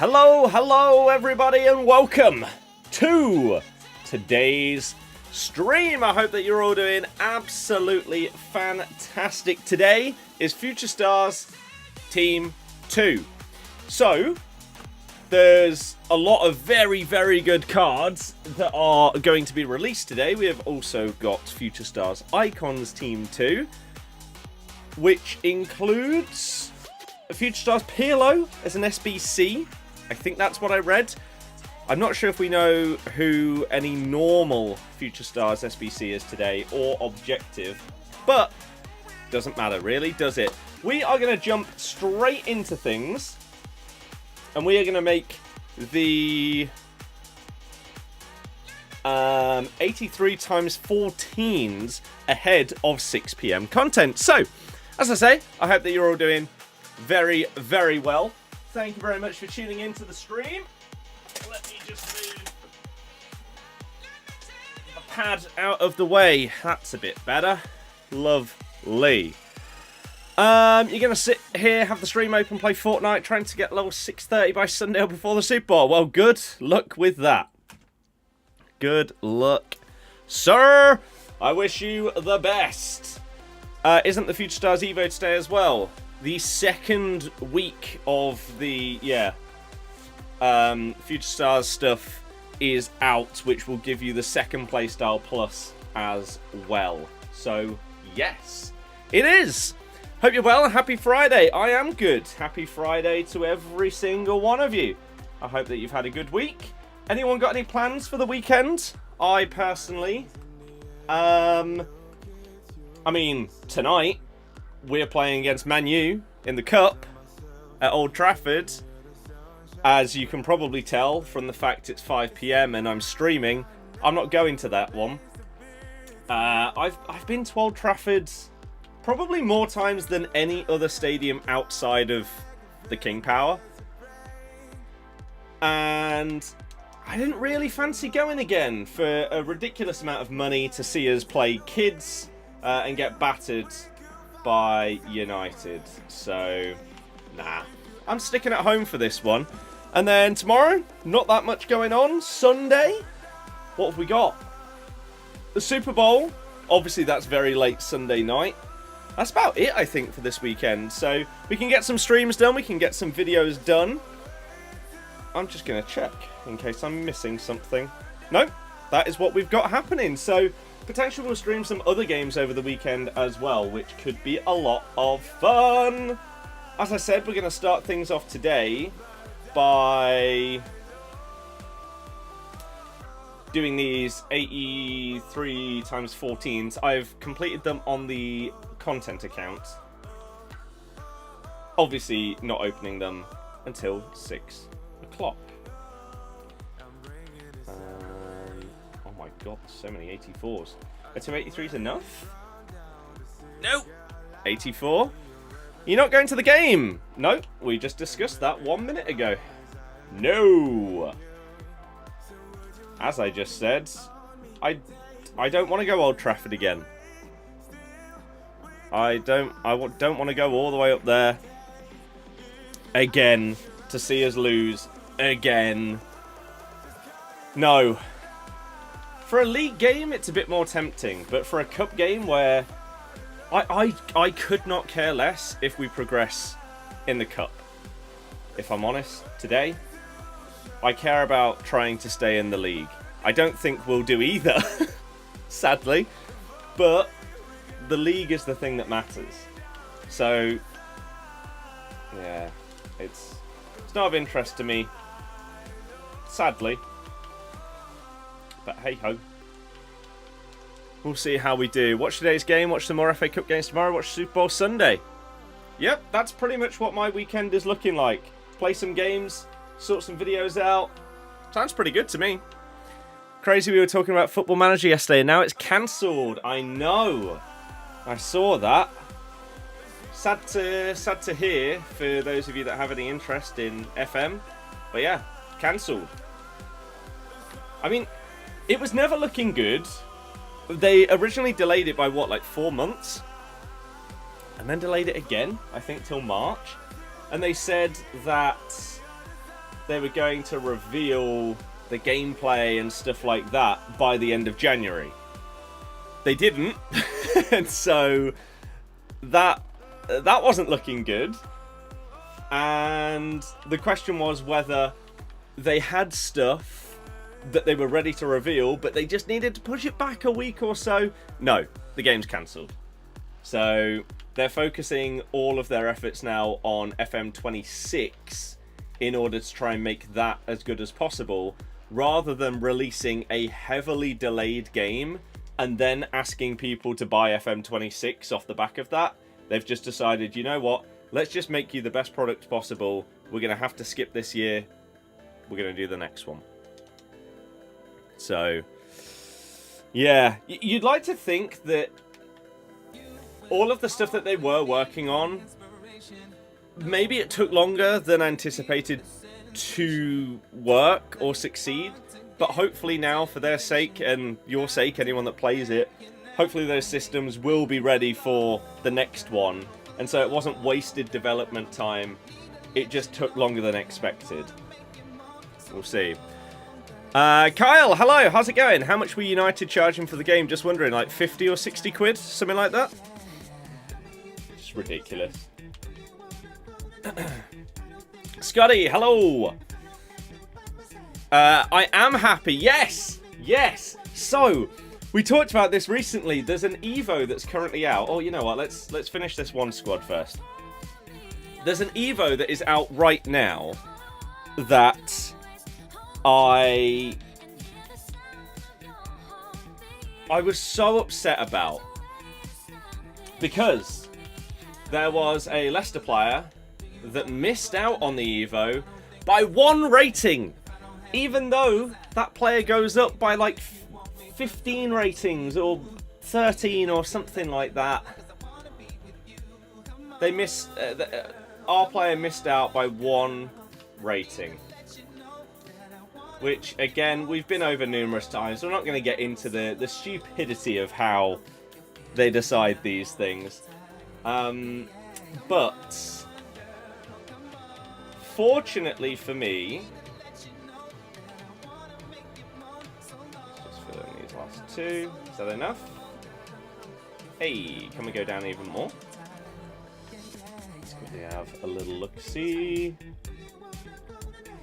Hello everybody, and welcome to today's stream. I hope that you're all doing absolutely fantastic. Today is Future Stars Team 2. So, there's a lot of very good cards that are going to be released today. We have also got Future Stars Icons Team 2, which includes Future Stars Pirlo as an SBC. I think that's what I read. I'm not sure if we know who any normal Future Stars SBC is today or objective, but doesn't matter really, does it? We are going to jump straight into things, and we are going to make the 83 times 14s ahead of 6 PM content. So, as I say, I hope that you're all doing very well. Thank you very much for tuning into the stream. Let me just move the pad out of the way. That's a bit better. Lovely. You're going to sit here, have the stream open, play Fortnite, trying to get level 630 by Sunday before the Super Bowl. Well, good luck with that. Good luck, sir. I wish you the best. Isn't the Future Stars Evo today as well? The second week of the, Future Stars stuff is out, which will give you the second playstyle plus as well. So, yes, it is. Hope you're well. Happy Friday. I am good. Happy Friday to every single one of you. I hope that you've had a good week. Anyone got any plans for the weekend? I personally, tonight we're playing against Man U in the Cup at Old Trafford. As you can probably tell from the fact it's 5 PM and I'm streaming, I'm not going to that one. I've been to Old Trafford probably more times than any other stadium outside of the King Power. And I didn't really fancy going again for a ridiculous amount of money to see us play kids and get battered by United. So, nah. I'm sticking at home for this one. And then tomorrow, not that much going on. Sunday, what have we got? The Super Bowl. Obviously, that's very late Sunday night. That's about it, I think, for this weekend. So, we can get some streams done. We can get some videos done. I'm just going to check in case I'm missing something. Nope, that is what we've got happening. So, potentially we'll stream some other games over the weekend as well, which could be a lot of fun. As I said, we're going to start things off today by doing these 83 times 14s. I've completed them on the content account. Obviously not opening them until 6 o'clock. Oh my god, there's so many 84s. Are 283s enough? No. 84? You're not going to the game? No, we just discussed that 1 minute ago. No. As I just said, I don't want to go Old Trafford again. I don't want to go all the way up there again to see us lose again. No. For a league game, it's a bit more tempting, but for a cup game where I could not care less if we progress in the cup. If I'm honest, today, I care about trying to stay in the league. I don't think we'll do either, sadly, but the league is the thing that matters. So, yeah, it's not of interest to me, sadly. But hey ho. We'll see how we do. Watch today's game, watch some more FA Cup games tomorrow, watch Super Bowl Sunday. Yep, that's pretty much what my weekend is looking like. Play some games, sort some videos out. Sounds pretty good to me. Crazy we were talking about Football Manager yesterday and now it's cancelled. I know. I saw that. Sad to hear for those of you that have any interest in FM. But yeah, cancelled. I mean, it was never looking good. They originally delayed it by what, like 4 months? And then delayed it again, I think, till March. And they said that they were going to reveal the gameplay and stuff like that by the end of January. They didn't, and so that wasn't looking good. And the question was whether they had stuff that they were ready to reveal, but they just needed to push it back a week or so. No, the game's cancelled. So they're focusing all of their efforts now on FM26 in order to try and make that as good as possible, rather than releasing a heavily delayed game and then asking people to buy FM26 off the back of that. They've just decided, you know what, let's just make you the best product possible. We're going to have to skip this year. We're going to do the next one. So, yeah, you'd like to think that all of the stuff that they were working on, maybe it took longer than anticipated to work or succeed, but hopefully now, for their sake and your sake, anyone that plays it, hopefully those systems will be ready for the next one. And so it wasn't wasted development time, it just took longer than expected. We'll see. Kyle, hello, how's it going? How much were United charging for the game? Just wondering, like 50 or 60 quid? Something like that? It's ridiculous. Scotty, hello. I am happy. Yes, yes. So we talked about this recently. There's an Evo that's currently out. Oh, you know what? Let's finish this one squad first. There's an Evo that is out right now that I was so upset about, because there was a Leicester player that missed out on the Evo by 1 rating, even though that player goes up by like 15 ratings or 13 or something like that. They missed. Our player missed out by 1 rating, which again we've been over numerous times. So we're not going to get into the stupidity of how they decide these things. But fortunately for me, just fill in these last 2. Is that enough? Hey, can we go down even more? Let's quickly have a little look-see.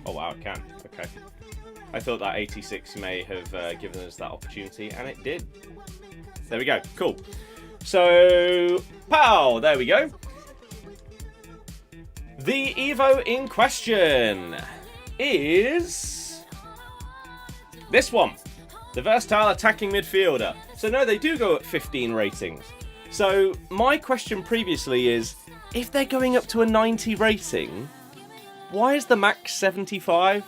Oh wow, it can. Okay. I thought that 86 may have given us that opportunity, and it did. There we go. Cool. So, pow! There we go. The Evo in question is this one. The versatile attacking midfielder. So no, they do go at 15 ratings. So my question previously is, if they're going up to a 90 rating, why is the max 75?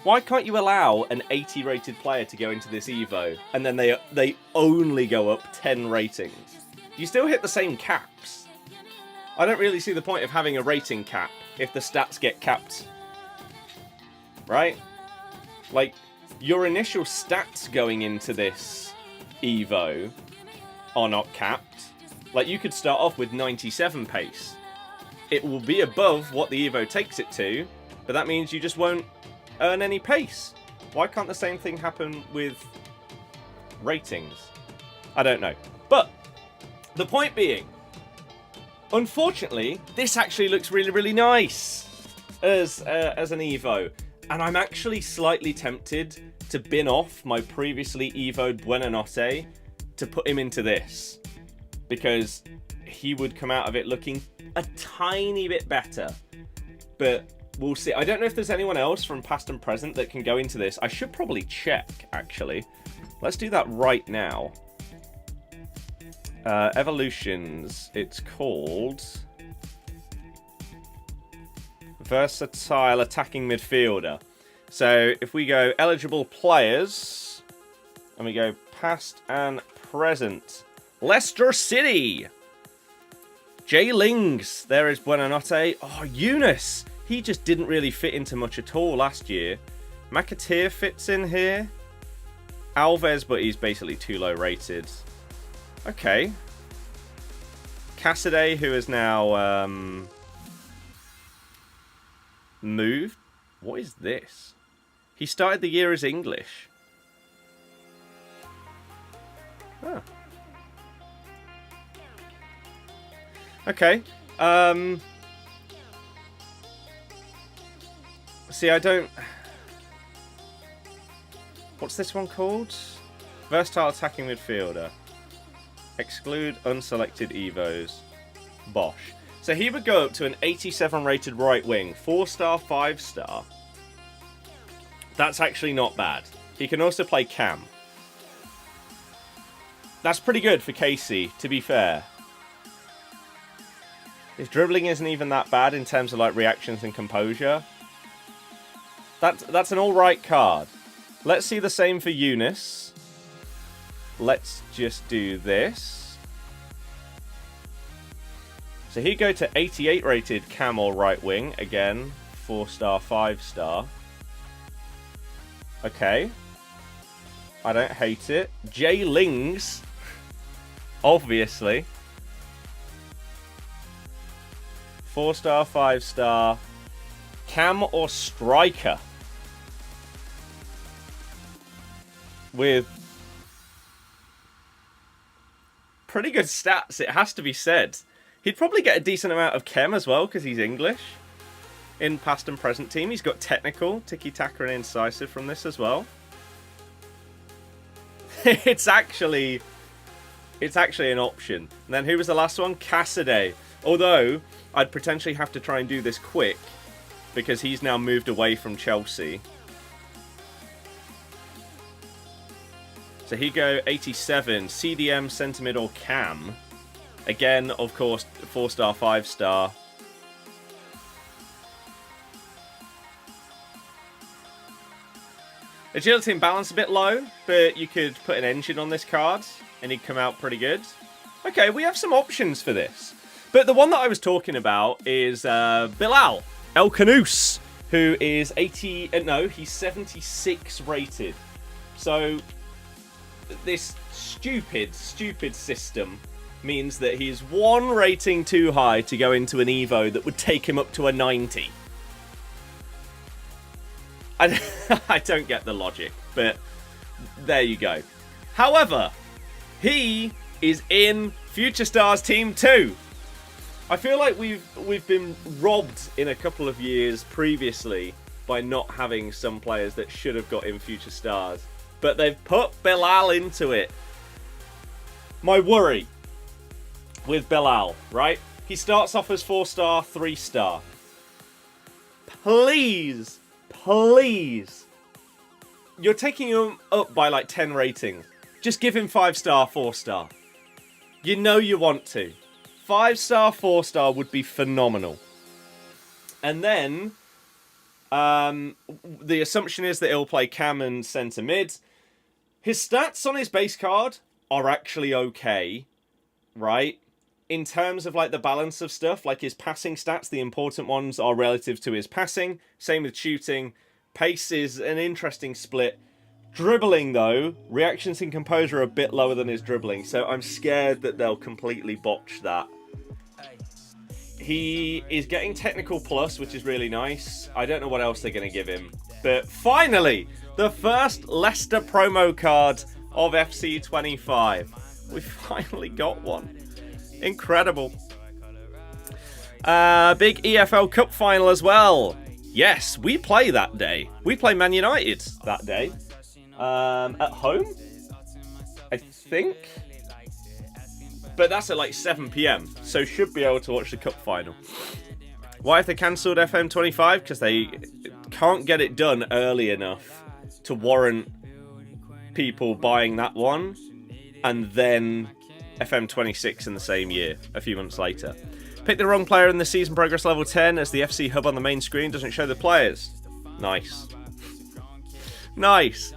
Why can't you allow an 80 rated player to go into this Evo and then they only go up 10 ratings? You still hit the same caps. I don't really see the point of having a rating cap if the stats get capped. Right? Like, your initial stats going into this Evo are not capped. Like, you could start off with 97 pace. It will be above what the Evo takes it to, but that means you just won't earn any pace. Why can't the same thing happen with ratings? I don't know. But the point being, unfortunately, this actually looks really, really nice as an Evo. And I'm actually slightly tempted to bin off my previously Evo'd Buonanotte to put him into this, because he would come out of it looking a tiny bit better. But we'll see. I don't know if there's anyone else from past and present that can go into this. I should probably check, actually. Let's do that right now. Evolutions. It's called versatile attacking midfielder. So if we go eligible players and we go past and present, Leicester City. Jay Lings. There is Buonanotte. Oh, Eunice. He just didn't really fit into much at all last year. McAteer fits in here. Alves, but he's basically too low rated. Okay. Cassidy, who is now moved What is this? He started the year as English. Oh. Okay. See, I don't... What's this one called? Versatile attacking midfielder. Exclude unselected Evos. Bosh. So he would go up to an 87 rated right wing. 4-star, 5-star. That's actually not bad. He can also play cam. That's pretty good for Casey, to be fair. His dribbling isn't even that bad in terms of like reactions and composure. That's an alright card. Let's see the same for Eunice. Let's just do this. So he'd go to 88 rated cam or right wing. Again, 4-star, 5-star. Okay. I don't hate it. Jay Lings. Obviously. 4-star, 5-star. Cam or striker. With pretty good stats, it has to be said. He'd probably get a decent amount of chem as well, because he's English. In past and present team. He's got technical, tiki-taka and incisive from this as well. It's actually an option. And then who was the last one? Cassidy. Although, I'd potentially have to try and do this quick, because he's now moved away from Chelsea. So he'd go 87, CDM, centre mid or cam. Again, of course, 4-star, 5-star. Agility and balance a bit low, but you could put an engine on this card and he'd come out pretty good. Okay, we have some options for this. But the one that I was talking about is Belal El Canoose, who is he's 76 rated. So this stupid system means that he's one rating too high to go into an Evo that would take him up to a 90. I don't get the logic, but there you go. However, he is in Future Stars Team 2. I feel like we've been robbed in a couple of years previously by not having some players that should have got in Future Stars. But they've put Belal into it. My worry with Belal, right? He starts off as 4-star, 3-star. Please. You're taking him up by like 10 ratings. Just give him 5-star, 4-star. You know you want to. 5-star, 4-star would be phenomenal. And then the assumption is that he'll play cam and centre mid. His stats on his base card are actually okay, right? In terms of like the balance of stuff, like his passing stats, the important ones are relative to his passing. Same with shooting. Pace is an interesting split. Dribbling, though, reactions and composure are a bit lower than his dribbling, so I'm scared that they'll completely botch that. He is getting technical plus, which is really nice. I don't know what else they're going to give him. But finally, the first Leicester promo card of FC25. We finally got one. Incredible. Big EFL Cup final as well. Yes, we play that day. We play Man United that day. At home, I think. But that's at like 7 PM, so should be able to watch the cup final. Why have they cancelled FM25? Because they can't get it done early enough to warrant people buying that one, and then FM26 in the same year, a few months later. Pick the wrong player in the season progress level 10 as the FC hub on the main screen doesn't show the players. Nice. Nice.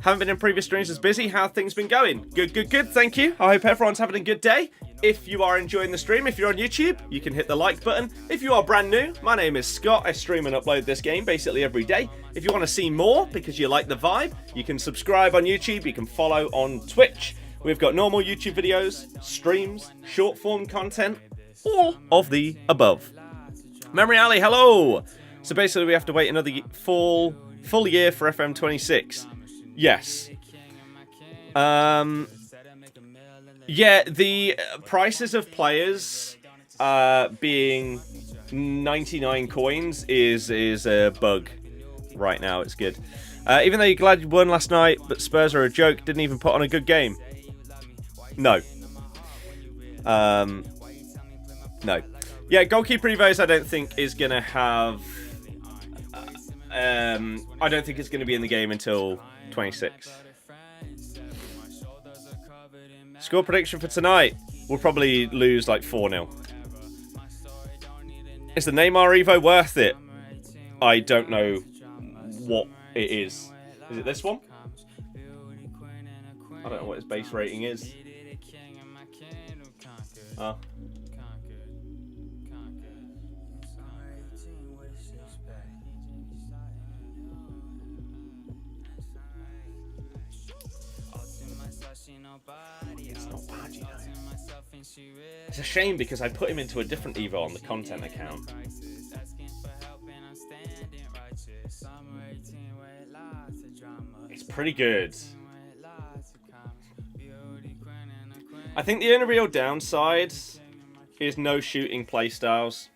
Haven't been in previous streams as busy. How have things been going? Good, thank you. I hope everyone's having a good day. If you are enjoying the stream, if you're on YouTube, you can hit the like button. If you are brand new, my name is Scott. I stream and upload this game basically every day. If you want to see more because you like the vibe, you can subscribe on YouTube, you can follow on Twitch. We've got normal YouTube videos, streams, short form content, all of the above. Memory Alley, hello! So basically we have to wait another full year for FM26. Yes. Yeah, the prices of players being 99 coins is a bug right now. It's good. Even though you're glad you won last night, but Spurs are a joke, didn't even put on a good game. No. No. Yeah, goalkeeper Evos I don't think is going to have... I don't think it's going to be in the game until 26. Score prediction for tonight. We'll probably lose like 4-0. Is the Neymar Evo worth it? I don't know what it is. Is it this one? I don't know what his base rating is. Oh. It's not bad, you know. It's a shame because I put him into a different Evo on the content account. It's pretty good. I think the only real downside is no shooting playstyles.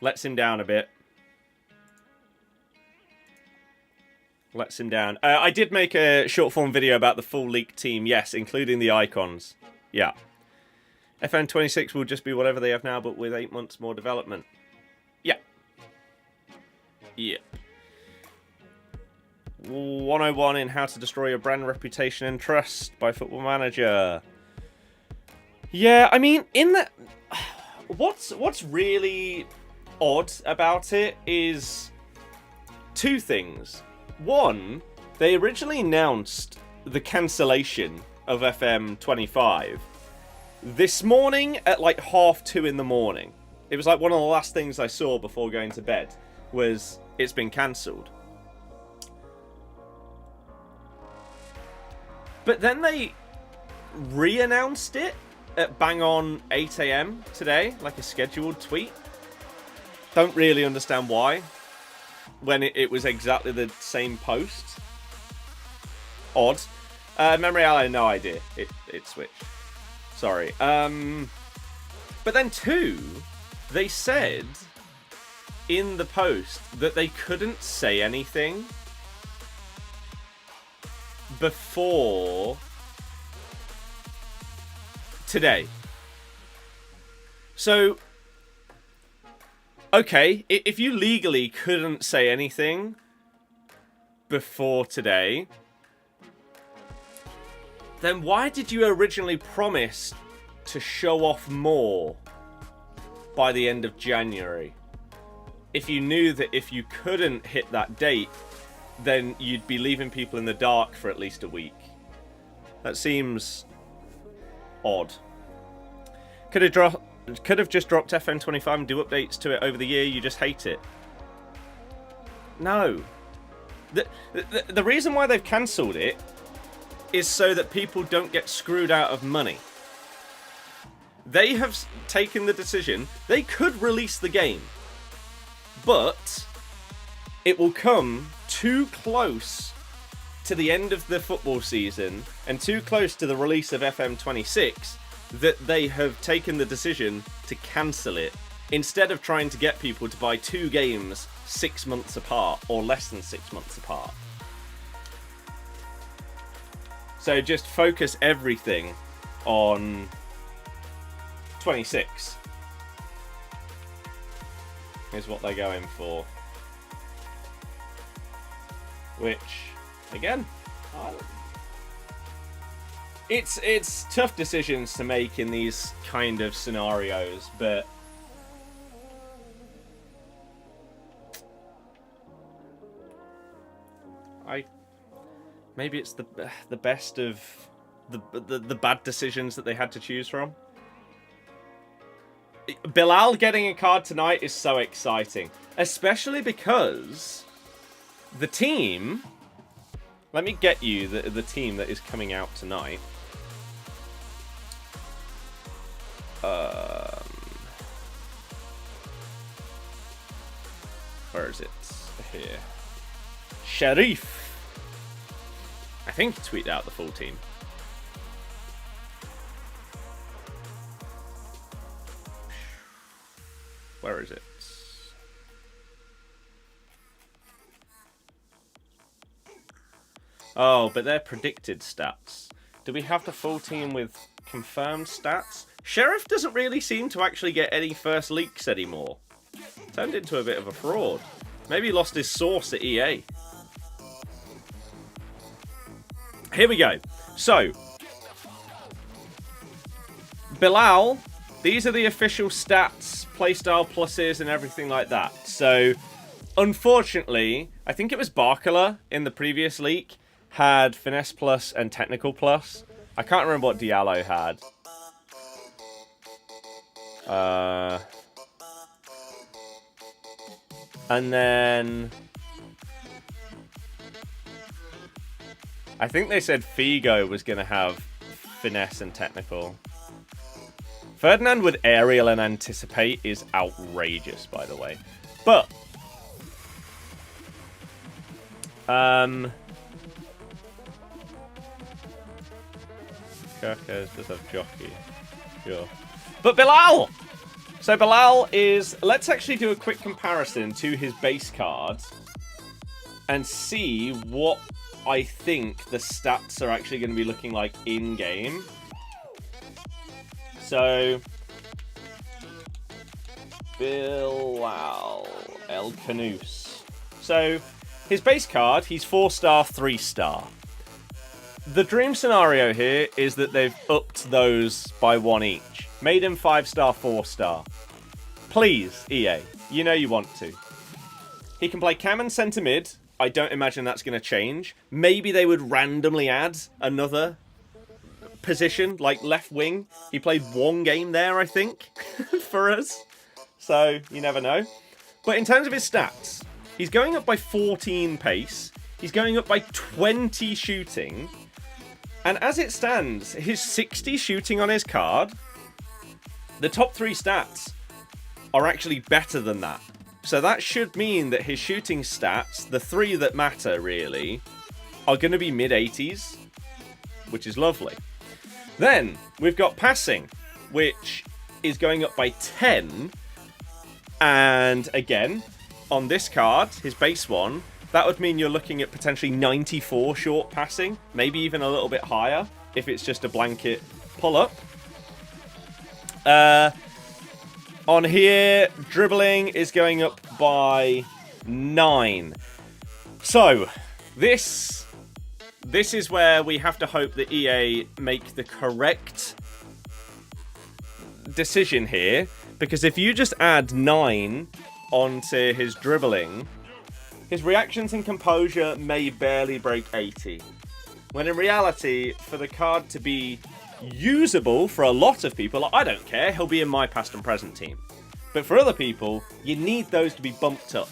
Lets him down a bit. Lets him down. I did make a short form video about the full leak team, yes, including the icons. Yeah. FN26 will just be whatever they have now, but with 8 months more development. Yeah. Yeah. 101 in How to Destroy Your Brand Reputation and Trust by Football Manager. Yeah, I mean, in that... What's really odd about it is two things. One, they originally announced the cancellation of FM25 this morning at like 2:30 in the morning. It was like one of the last things I saw before going to bed was it's been cancelled. But then they re-announced it at bang on 8 AM today, like a scheduled tweet. Don't really understand why, when it was exactly the same post. Odd. Memorial, I had no idea. It switched. Sorry. But then two, they said in the post that they couldn't say anything before today. So, okay, if you legally couldn't say anything before today, then why did you originally promise to show off more by the end of January? If you knew that if you couldn't hit that date, then you'd be leaving people in the dark for at least a week. That seems odd. Could have just dropped FN25 and do updates to it over the year. You just hate it. No. The reason why they've cancelled it is so that people don't get screwed out of money. They have taken the decision. They could release the game, but it will come too close to the end of the football season and too close to the release of FM26 that they have taken the decision to cancel it instead of trying to get people to buy 2 games 6 months apart or less than 6 months apart. So just focus everything on 26 is what they're going for. Which, again, it's tough decisions to make in these kind of scenarios, but maybe it's the best of the bad decisions that they had to choose from. Belal getting a card tonight is so exciting, especially because the team... Let me get you the team that is coming out tonight. Where is it? Here. Sharif. I think he tweeted out the full team. Where is it? Oh, but they're predicted stats. Do we have the full team with confirmed stats? Sheriff doesn't really seem to actually get any first leaks anymore. Turned into a bit of a fraud. Maybe he lost his source at EA. Here we go. So, Belal, these are the official stats, playstyle pluses and everything like that. So, unfortunately, I think it was Barkala in the previous leak had finesse plus and technical plus. I can't remember what Diallo had. And then I think they said Figo was going to have finesse and technical. Ferdinand with aerial and anticipate is outrageous, by the way. But Kirkers does have jockey. Sure. But Belal! So Belal is... Let's actually do a quick comparison to his base card and see what I think the stats are actually going to be looking like in-game. So... Belal. El Canoose. So, his base card, he's 4-star, 3-star. The dream scenario here is that they've upped those by 1 each. Made him 5-star, 4-star. Please, EA. You know you want to. He can play cam and centre mid. I don't imagine that's going to change. Maybe they would randomly add another position, like left wing. He played 1 game there, I think, for us. So, you never know. But in terms of his stats, he's going up by 14 pace. He's going up by 20 shooting. And as it stands, his 60 shooting on his card, the top 3 stats are actually better than that. So that should mean that his shooting stats, the 3 that matter really, are going to be mid-80s, which is lovely. Then we've got passing, which is going up by 10. And again, on this card, his base one, that would mean you're looking at potentially 94 short passing, maybe even a little bit higher if it's just a blanket pull-up. On here, dribbling is going up by 9. So, this is where we have to hope that EA make the correct decision here, because if you just add 9 onto his dribbling, his reactions and composure may barely break 80. When in reality, for the card to be usable for a lot of people, I don't care, he'll be in my past and present team. But for other people, you need those to be bumped up.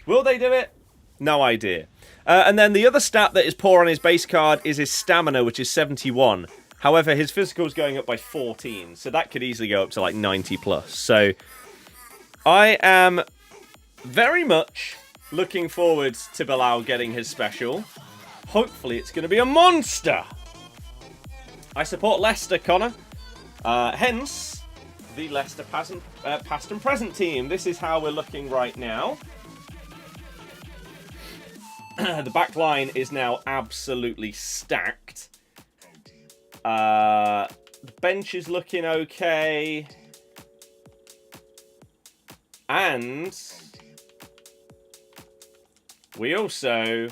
Will they do it? No idea. And then the other stat that is poor on his base card is his stamina, which is 71. However, his physical is going up by 14, so that could easily go up to like 90 plus. So I am very much looking forward to Belal getting his special. Hopefully it's going to be a monster. I support Leicester, Connor. Hence, the Leicester past and present team. This is how we're looking right now. The back line is now absolutely stacked. The bench is looking okay. And we also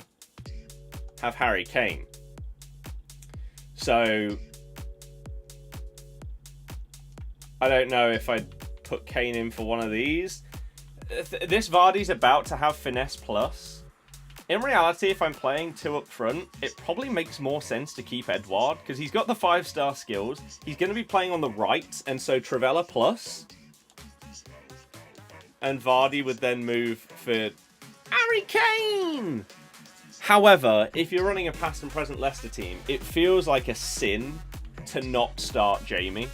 have Harry Kane. So I don't know if I'd put Kane in for one of these. This Vardy's about to have finesse plus. In reality, if I'm playing 2 up front, it probably makes more sense to keep Edouard, because he's got the 5-star skills. He's going to be playing on the right, and so Travella plus. And Vardy would then move for Harry Kane! However, if you're running a past and present Leicester team, it feels like a sin to not start Jamie.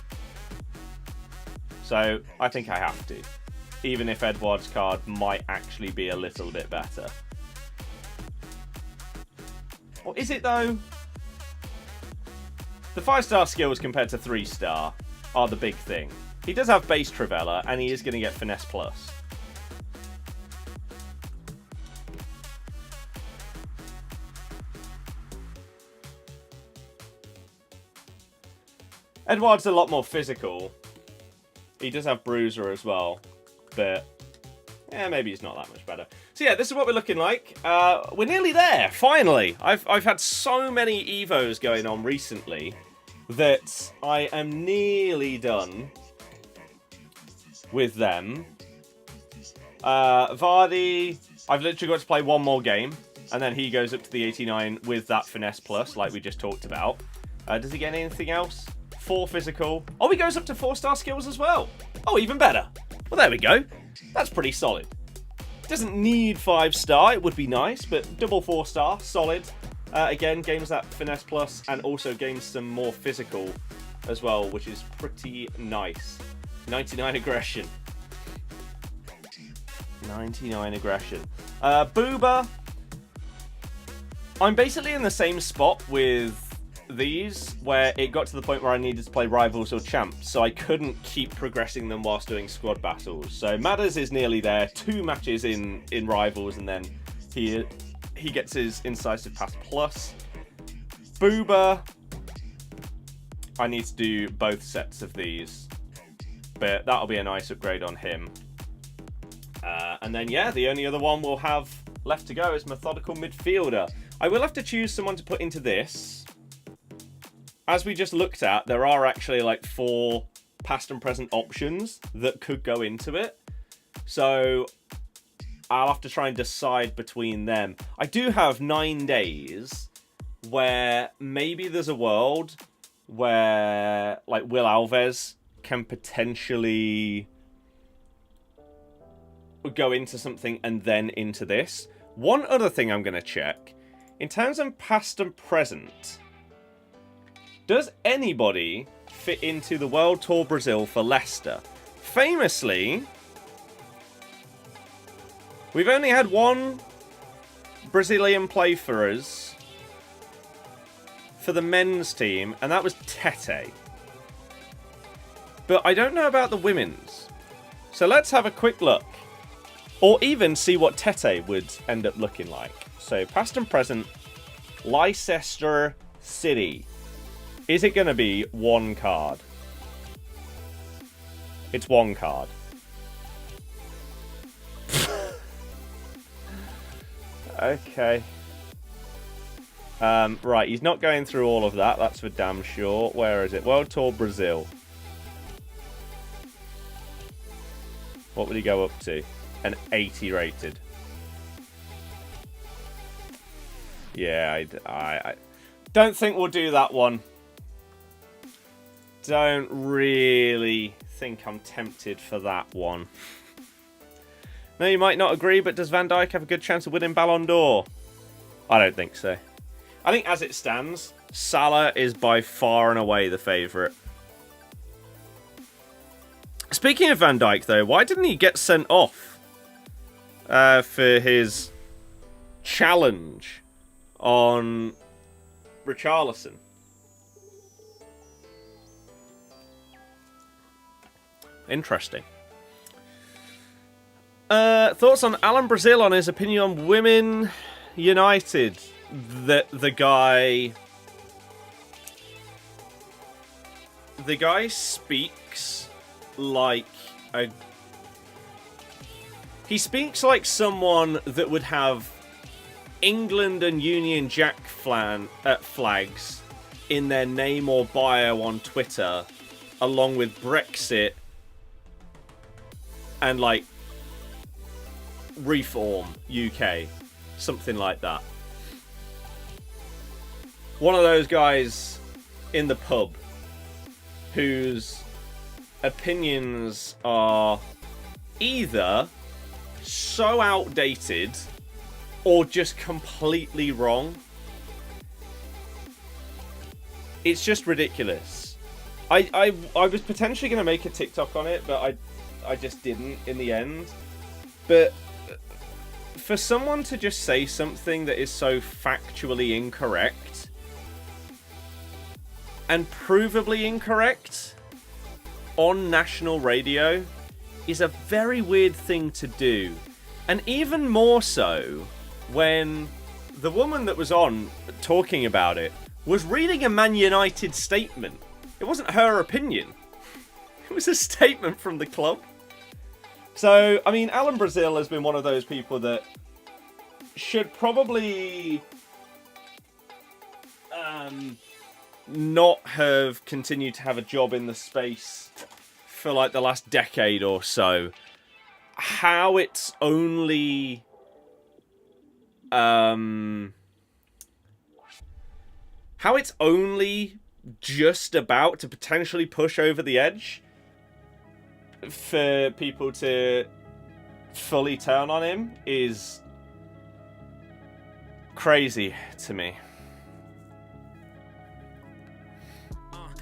So, I think I have to. even if Edouard's card might actually be a little bit better. Or is it, though? The 5-star skills compared to 3-star are the big thing. He does have base Trivela, and he is going to get Finesse Plus. Edouard's a lot more physical. He does have Bruiser as well, but yeah, maybe he's not that much better. So yeah, this is what we're looking like. We're nearly there, finally. I've had so many Evos going on recently that I am nearly done with them. Vardy, I've literally got to play one more game, and then he goes up to the 89 with that Finesse Plus, like we just talked about. Does he get anything else? 4 physical. Oh, he goes up to 4-star skills as well. Oh, even better. Well, there we go. That's pretty solid. Doesn't need 5-star. It would be nice, but double 4-star, solid. Again, gains that Finesse Plus and also gains some more physical as well, which is pretty nice. 99 aggression. 99 aggression. Booba. I'm basically in the same spot with these, where it got to the point where I needed to play Rivals or Champs, so I couldn't keep progressing them whilst doing squad battles. So Madders is nearly there, 2 matches in Rivals, and then he gets his Incisive Pass Plus. Booba, I need to do both sets of these, but that'll be a nice upgrade on him. And then yeah, the only other one we'll have left to go is Methodical Midfielder. I will have to choose someone to put into this. As we just looked at, there are actually like 4 past and present options that could go into it. So I'll have to try and decide between them. I do have 9 days where maybe there's a world where like Will Alves can potentially go into something and then into this. One other thing I'm going to check. In terms of past and present, does anybody fit into the World Tour Brazil for Leicester? Famously, we've only had one Brazilian play for us for the men's team, and that was Tete. But I don't know about the women's. So let's have a quick look. Or even see what Tete would end up looking like. So past and present, Leicester City. Is it going to be 1 card? It's 1 card. Okay. Right, he's not going through all of that. That's for damn sure. Where is it? World Tour Brazil. What would he go up to? An 80 rated. Yeah, I don't think we'll do that one. Don't really think I'm tempted for that one. No, you might not agree, but does Van Dijk have a good chance of winning Ballon d'Or? I don't think so. I think as it stands, Salah is by far and away the favourite. Speaking of Van Dijk, though, why didn't he get sent off for his challenge on Richarlison? Interesting. Thoughts on Alan Brazil, on his opinion on Women United? The guy speaks like a... He speaks like someone that would have England and Union Jack flags in their name or bio on Twitter, along with Brexit and like Reform UK, something like that. One of those guys in the pub whose opinions are either so outdated or just completely wrong. It's just ridiculous. I was potentially going to make a TikTok on it, but I just didn't in the end. But for someone to just say something that is so factually incorrect and provably incorrect on national radio is a very weird thing to do. And even more so when the woman that was on talking about it was reading a Man United statement. It wasn't her opinion. It was a statement from the club. So, I mean, Alan Brazil has been one of those people that should probably not have continued to have a job in the space for like the last decade or so. How it's only just about to potentially push over the edge for people to fully turn on him is crazy to me.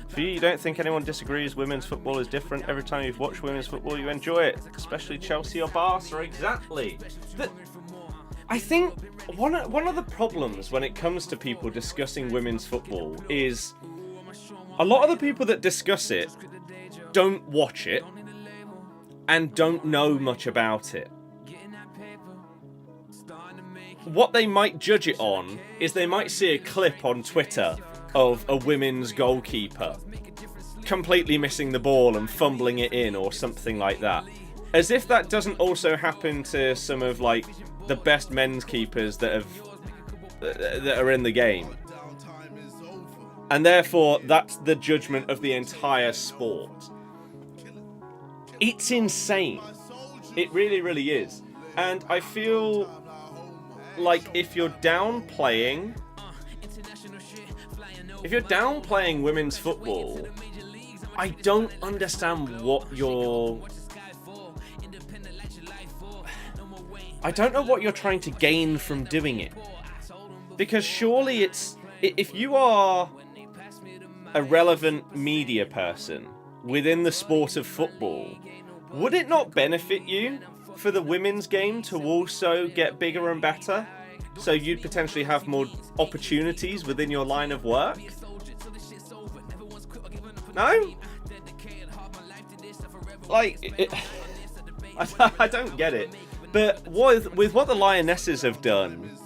For you don't think anyone disagrees women's football is different? Every time you've watched women's football, you enjoy it, especially Chelsea or Barca. Exactly. I think one of the problems when it comes to people discussing women's football is a lot of the people that discuss it don't watch it and don't know much about it. What they might judge it on is they might see a clip on Twitter of a women's goalkeeper completely missing the ball and fumbling it in or something like that. As if that doesn't also happen to some of like the best men's keepers that are in the game. And therefore that's the judgment of the entire sport. It's insane. It really, really is. And I feel like if you're downplaying women's football, I don't understand what you're... I don't know what you're trying to gain from doing it. Because surely it's... If you are a relevant media person within the sport of football, would it not benefit you for the women's game to also get bigger and better? So you'd potentially have more opportunities within your line of work? No? Like, I don't get it. But with what the Lionesses have done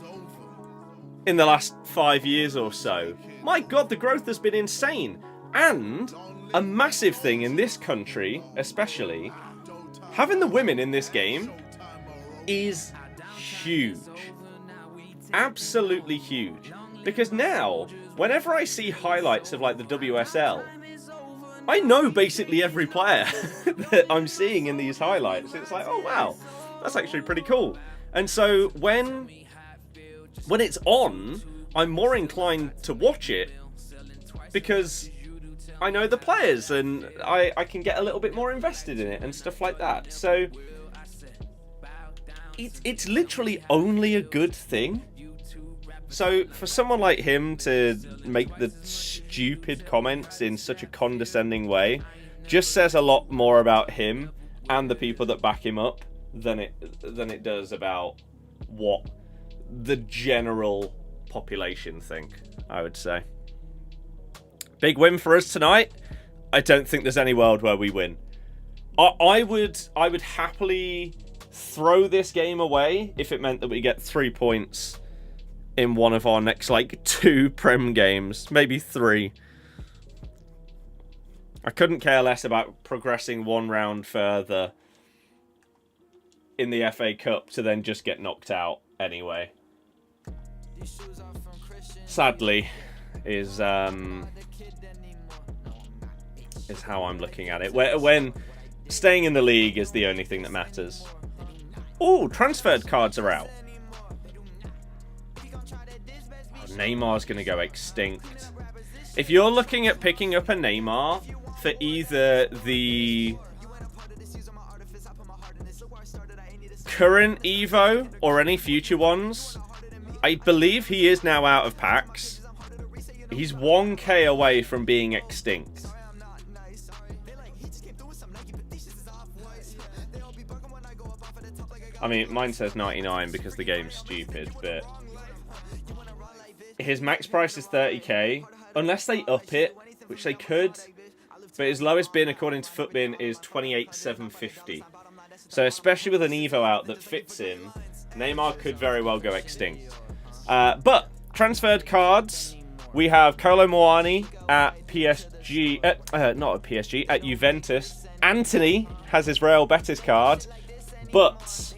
in the last 5 years or so, my God, the growth has been insane. And a massive thing in this country, especially, having the women in this game is huge. Absolutely huge. Because now, whenever I see highlights of like the WSL, I know basically every player that I'm seeing in these highlights. It's like, oh wow, that's actually pretty cool. And so when it's on, I'm more inclined to watch it because I know the players and I can get a little bit more invested in it and stuff like that. So it's literally only a good thing. So for someone like him to make the stupid comments in such a condescending way just says a lot more about him and the people that back him up than it does about what the general population think, I would say. Big win for us tonight. I don't think there's any world where we win. I would happily throw this game away if it meant that we get 3 points in one of our next, like, 2 Prem games. Maybe 3. I couldn't care less about progressing 1 round further in the FA Cup to then just get knocked out anyway. Sadly, is how I'm looking at it. When staying in the league is the only thing that matters. Oh, transferred cards are out. Neymar's going to go extinct. If you're looking at picking up a Neymar for either the current Evo or any future ones, I believe he is now out of packs. He's 1k away from being extinct. I mean, mine says 99 because the game's stupid, but his max price is 30k, unless they up it, which they could. But his lowest bin, according to FUTBin, is 28,750. So especially with an Evo out that fits him, Neymar could very well go extinct. But transferred cards, we have Kolo Muani at PSG, not at PSG, at Juventus. Anthony has his Real Betis card, but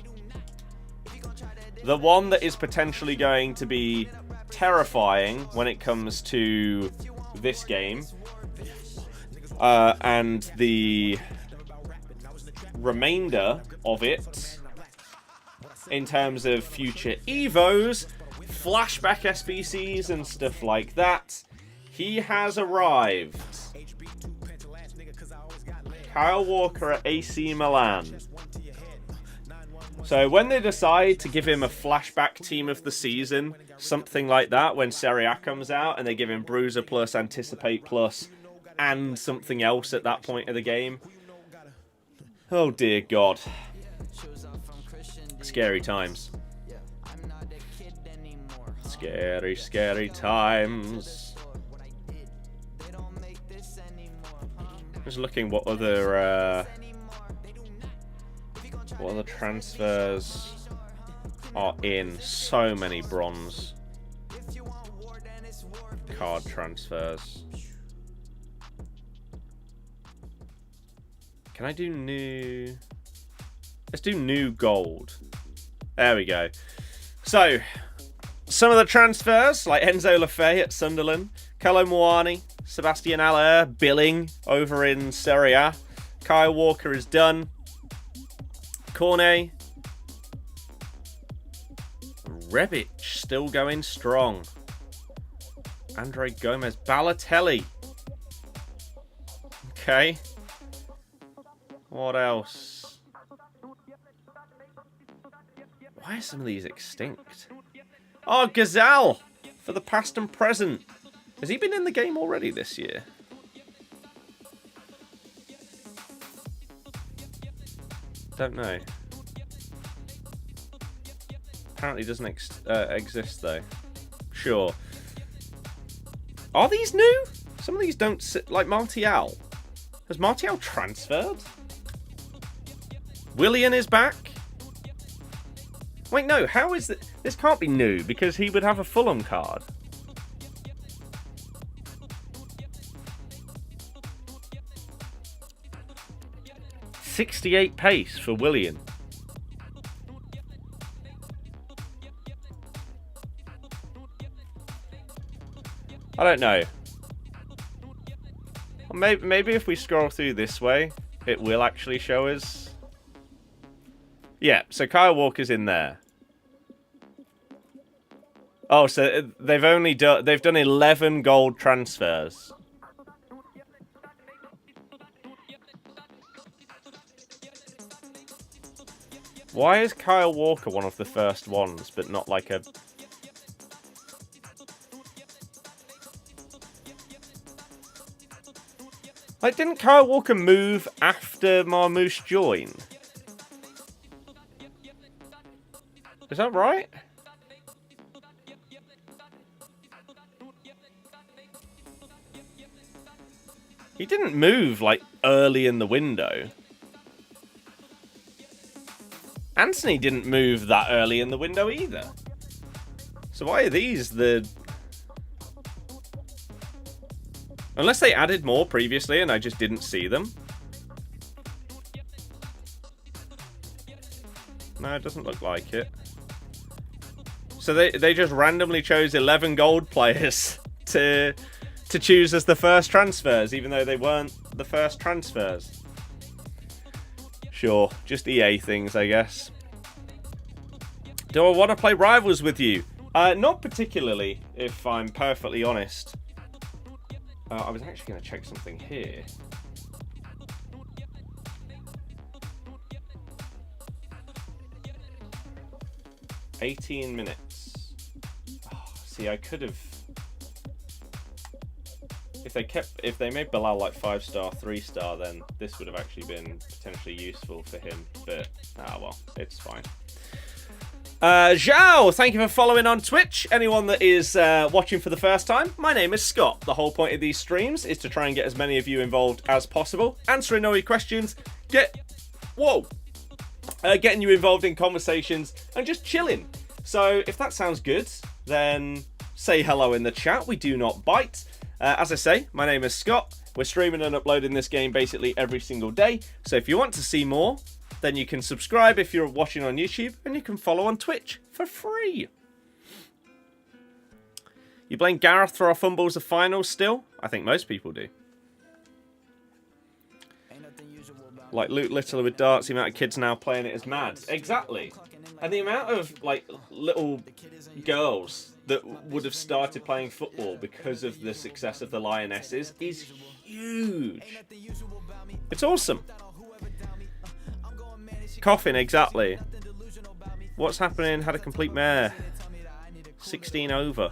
the one that is potentially going to be terrifying when it comes to this game, and the remainder of it in terms of future Evos, flashback SBCs and stuff like that, he has arrived. Kyle Walker at AC Milan. So when they decide to give him a flashback team of the season, something like that, when Serie A comes out and they give him Bruiser Plus, Anticipate Plus, and something else at that point of the game. Oh dear God. Scary times. Scary, scary times. Just looking what other transfers are in. So many bronze card transfers. Can I do new? Let's do new gold. There we go. So, some of the transfers, like Enzo Lefebvre at Sunderland, Kolo Muani, Sebastian Aller, Billing over in Serie A. Kyle Walker is done. Cornet. Rebic still going strong. Andre Gomez. Balotelli. Okay. What else? Why are some of these extinct? Oh, Gazelle for the past and present. Has he been in the game already this year? Don't know. Apparently doesn't exist though. Sure. Are these new? Some of these don't sit, like Martial. Has Martial transferred? Willian is back. Wait, no. How is it? This can't be new because he would have a Fulham card. .68 pace for Willian. I don't know. Maybe if we scroll through this way, it will actually show us. Yeah, so Kyle Walker's in there. Oh, so they've done 11 gold transfers. Why is Kyle Walker one of the first ones, but not like a... Like, didn't Kyle Walker move after Marmoush joined? Is that right? He didn't move, like, early in the window. Anthony didn't move that early in the window either. So why are these the... Unless they added more previously and I just didn't see them. No, it doesn't look like it. So they just randomly chose 11 gold players to choose as the first transfers, even though they weren't the first transfers. Sure, just EA things, I guess. Do I want to play Rivals with you? Not particularly, if I'm perfectly honest. I was actually going to check something here. $18 minutes. Oh, see, I could have... If they made Belal like 5-star, 3-star, then this would have actually been potentially useful for him. But, well, it's fine. Zhao, thank you for following on Twitch. Anyone that is watching for the first time, my name is Scott. The whole point of these streams is to try and get as many of you involved as possible, answering all your questions, getting you involved in conversations, and just chilling. So if that sounds good, then say hello in the chat. We do not bite. As I say, my name is Scott. We're streaming and uploading this game basically every single day. So if you want to see more, then you can subscribe if you're watching on YouTube, and you can follow on Twitch for free. You blame Gareth for our fumbles of finals still? I think most people do. Like Luke Littler with darts, the amount of kids now playing it is mad. Exactly. And the amount of like little girls that would have started playing football because of the success of the Lionesses is huge. It's awesome. Coughing, exactly. What's happening? Had a complete mare. 16 over.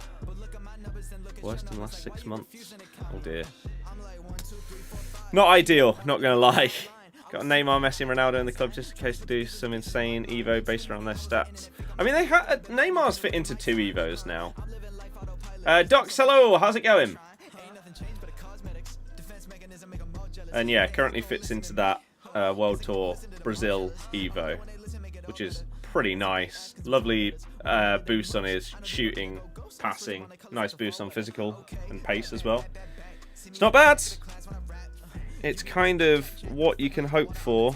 Worst in the last 6 months. Oh dear. Not ideal, not gonna lie. Got Neymar, Messi and Ronaldo in the club just in case to do some insane Evo based around their stats. I mean, Neymar's fit into 2 Evos now. Docs, hello, how's it going? And yeah, currently fits into that World Tour Brazil Evo, which is pretty nice. Lovely boost on his shooting, passing. Nice boost on physical and pace as well. It's not bad. It's kind of what you can hope for.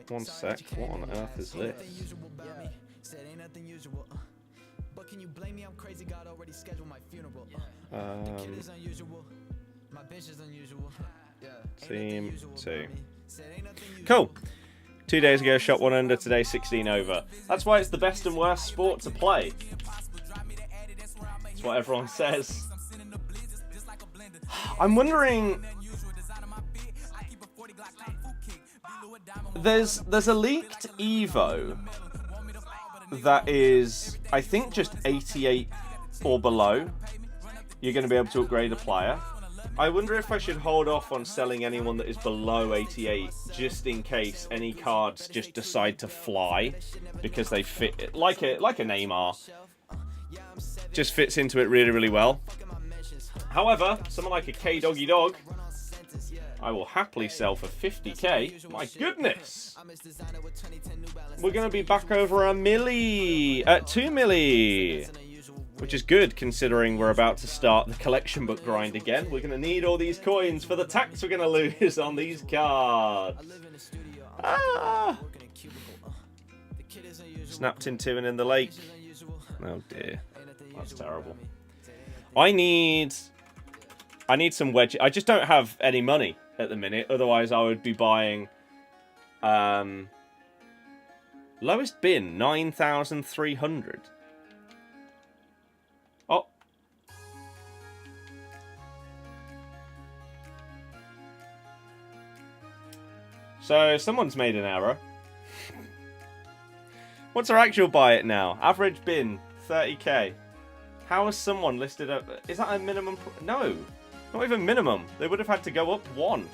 One sec. What on earth is this? Team 2. Cool. 2 days ago, shot 1 under. Today, 16 over. That's why it's the best and worst sport to play. That's what everyone says. I'm wondering. There's a leaked Evo that is, I think, just 88 or below. You're going to be able to upgrade a player. I wonder if I should hold off on selling anyone that is below 88, just in case any cards just decide to fly because they fit like a Neymar. Just fits into it really, really well. However, someone like a K Doggy Dog, I will happily sell for 50k. My goodness! We're going to be back over a milli at 2 milli. Which is good, considering we're about to start the collection book grind again. We're going to need all these coins for the tax we're going to lose on these cards. Ah! Snapped into and in the lake. Oh dear. That's terrible. I need some wedges. I just don't have any money at the minute. Otherwise, I would be buying... lowest bin, 9,300. Oh. So, someone's made an error. What's our actual buy it now? Average bin, 30k. How has someone listed up... Is that a minimum... No. Not even minimum. They would have had to go up 1.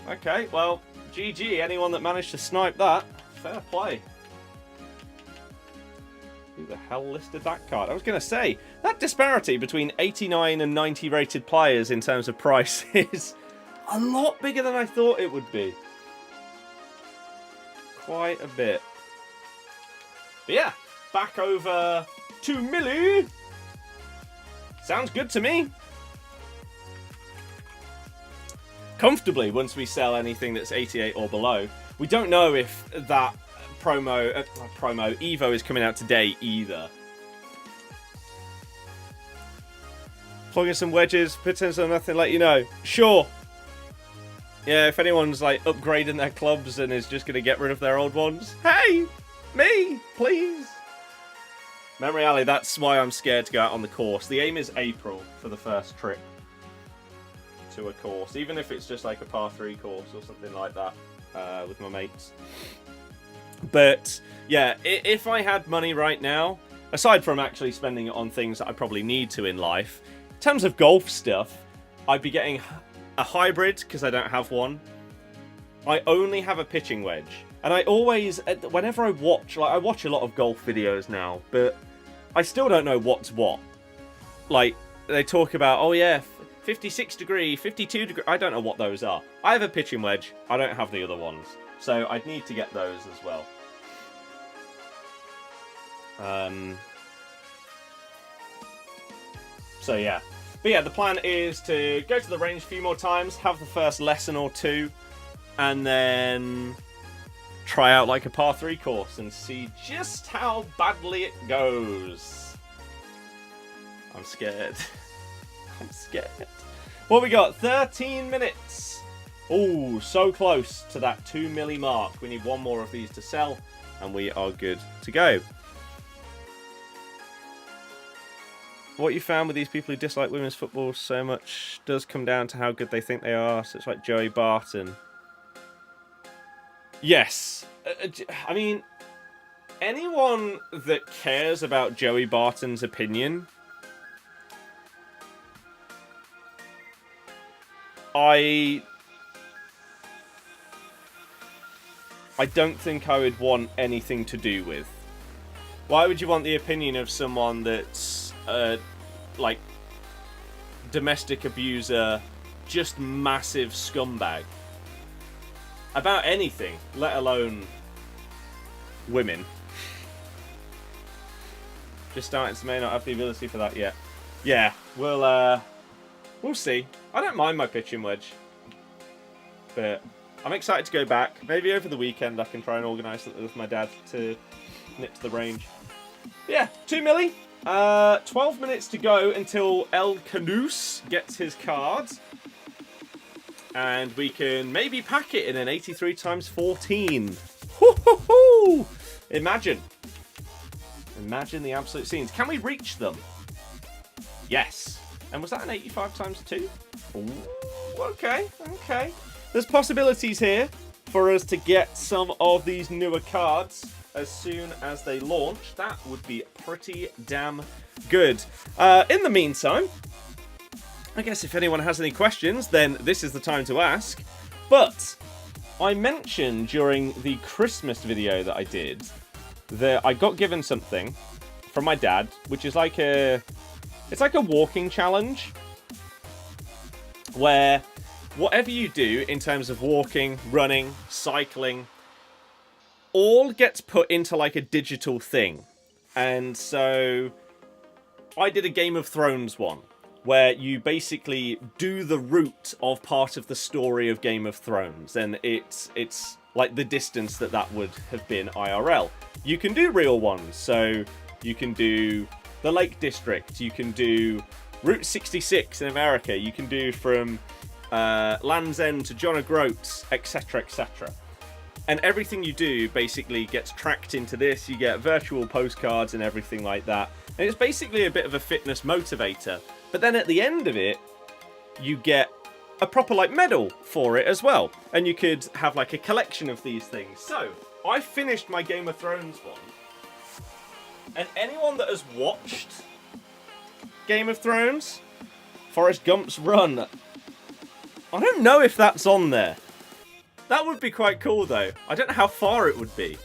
Okay, well, GG. Anyone that managed to snipe that, fair play. Who the hell listed that card? I was going to say, that disparity between 89 and 90 rated players in terms of price is a lot bigger than I thought it would be. Quite a bit. But yeah, back over 2 milli. Sounds good to me. Comfortably once we sell anything that's 88 or below. We don't know if that promo Evo is coming out today either. Plug in some wedges, Putellas or nothing, let you know. Sure. Yeah, if anyone's like upgrading their clubs and is just going to get rid of their old ones. Hey! Me! Please! Memory Alley, that's why I'm scared to go out on the course. The aim is April for the first trip to a course. Even if it's just like a par 3 course or something like that with my mates. But yeah, if I had money right now, aside from actually spending it on things that I probably need to in life, in terms of golf stuff, I'd be getting a hybrid, because I don't have one. I only have a pitching wedge. And I always, whenever I watch, like I watch a lot of golf videos now, but I still don't know what's what. Like, they talk about, oh yeah, 56 degree, 52 degree, I don't know what those are. I have a pitching wedge, I don't have the other ones. So I'd need to get those as well. So yeah. But yeah, the plan is to go to the range a few more times, have the first lesson or two, and then try out like a par 3 course and see just how badly it goes. I'm scared. I'm scared. What we got? 13 minutes. Oh, so close to that 2 milli mark. We need one more of these to sell, and we are good to go. What you found with these people who dislike women's football so much does come down to how good they think they are. So it's like Joey Barton. Yes. I mean, anyone that cares about Joey Barton's opinion, I don't think I would want anything to do with. Why would you want the opinion of someone that's like domestic abuser, just massive scumbag about anything, let alone women? Just starting to may not have the ability for that yet. Yeah, we'll see. I don't mind my pitching wedge, but I'm excited to go back. Maybe over the weekend I can try and organise it with my dad to nip to the range. But yeah, 2 milli. 12 minutes to go until El Canus gets his card. And we can maybe pack it in an 83 times 14. Woo-hoo-hoo! Imagine. Imagine the absolute scenes. Can we reach them? Yes. And was that an 85 times 2? Ooh, okay, okay. There's possibilities here for us to get some of these newer cards as soon as they launch. That would be pretty damn good. In the meantime, I guess if anyone has any questions, then this is the time to ask. But I mentioned during the Christmas video that I did that I got given something from my dad, which is like it's like a walking challenge where whatever you do in terms of walking, running, cycling, all gets put into like a digital thing. And so I did a Game of Thrones one where you basically do the route of part of the story of Game of Thrones, and it's like the distance that would have been IRL. You can do real ones, so you can do the Lake District, you can do Route 66 in America, you can do from Land's End to John O'Groats, etc, etc. And everything you do basically gets tracked into this. You get virtual postcards and everything like that. And it's basically a bit of a fitness motivator. But then at the end of it, you get a proper like medal for it as well. And you could have like a collection of these things. So I finished my Game of Thrones one. And anyone that has watched Game of Thrones, Forrest Gump's Run, I don't know if that's on there. That would be quite cool, though. I don't know how far it would be.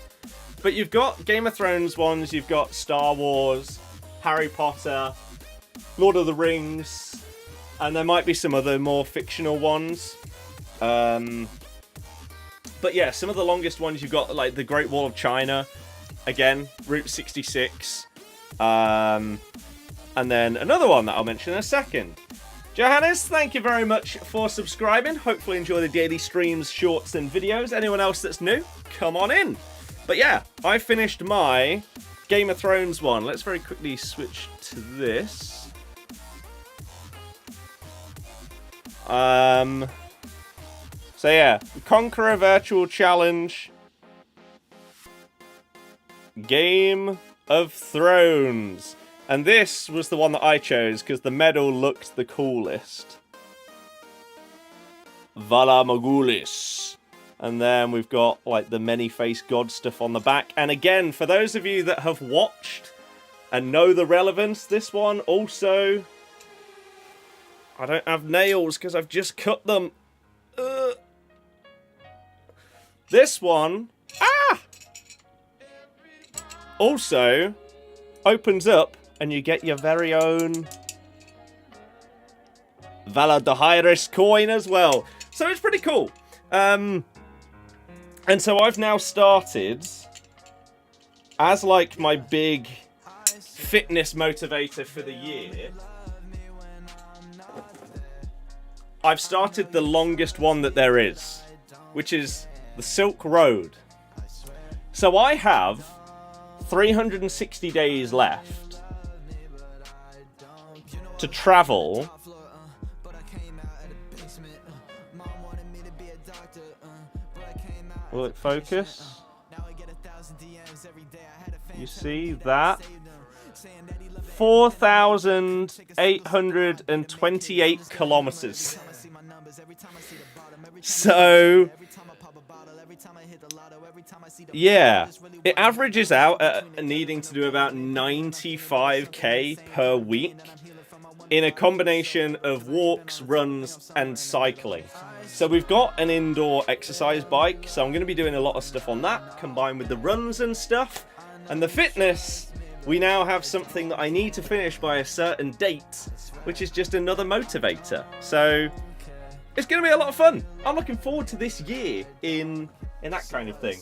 But you've got Game of Thrones ones, you've got Star Wars, Harry Potter, Lord of the Rings, and there might be some other more fictional ones. But yeah, some of the longest ones you've got, like the Great Wall of China, again, Route 66. And then another one that I'll mention in a second. Johannes, thank you very much for subscribing. Hopefully enjoy the daily streams, shorts, and videos. Anyone else that's new, come on in. But yeah, I finished my Game of Thrones one. Let's very quickly switch to this. So yeah, Conqueror Virtual Challenge. Game of Thrones. And this was the one that I chose because the medal looked the coolest. Vala Mogulis. And then we've got like the many-faced god stuff on the back. And again, for those of you that have watched and know the relevance, this one also I don't have nails because I've just cut them. This one, also opens up and you get your very own Valadahiris coin as well. So it's pretty cool. And so I've now started, as like my big fitness motivator for the year, I've started the longest one that there is, which is the Silk Road. So I have 360 days left to travel Will it focus? You see that? 4,828 kilometers. So, yeah, it averages out at needing to do about 95k per week in a combination of walks, runs, and cycling. So we've got an indoor exercise bike, so I'm going to be doing a lot of stuff on that, combined with the runs and stuff. And the fitness, we now have something that I need to finish by a certain date, which is just another motivator. So it's going to be a lot of fun. I'm looking forward to this year in that kind of thing.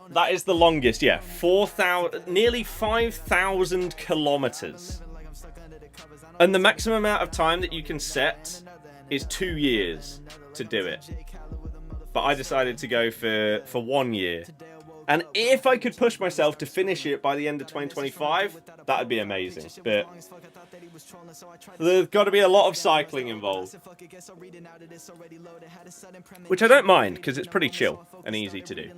That is the longest, yeah. 4,000, nearly 5,000 kilometers. And the maximum amount of time that you can set is 2 years to do it. But I decided to go for 1 year. And if I could push myself to finish it by the end of 2025, that would be amazing. But there's got to be a lot of cycling involved. Which I don't mind, because it's pretty chill and easy to do.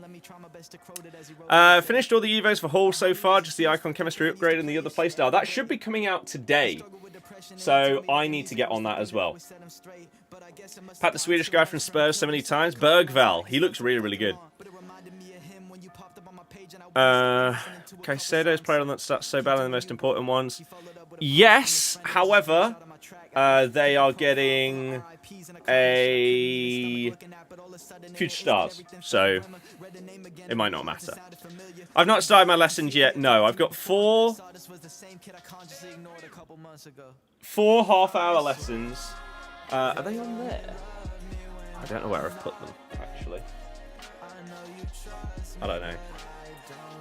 Finished all the Evos for Hall so far, just the icon chemistry upgrade and the other playstyle. That should be coming out today. So I need to get on that as well. Pat the Swedish guy from Spurs so many times. Bergvall, he looks really, really good. Caicedo's played on that stats so bad in the most important ones. Yes, however, they are getting a future stars, so it might not matter. I've not started my lessons yet. No, I've got four half-hour lessons. Are they on there? I don't know where I've put them, actually. I don't know.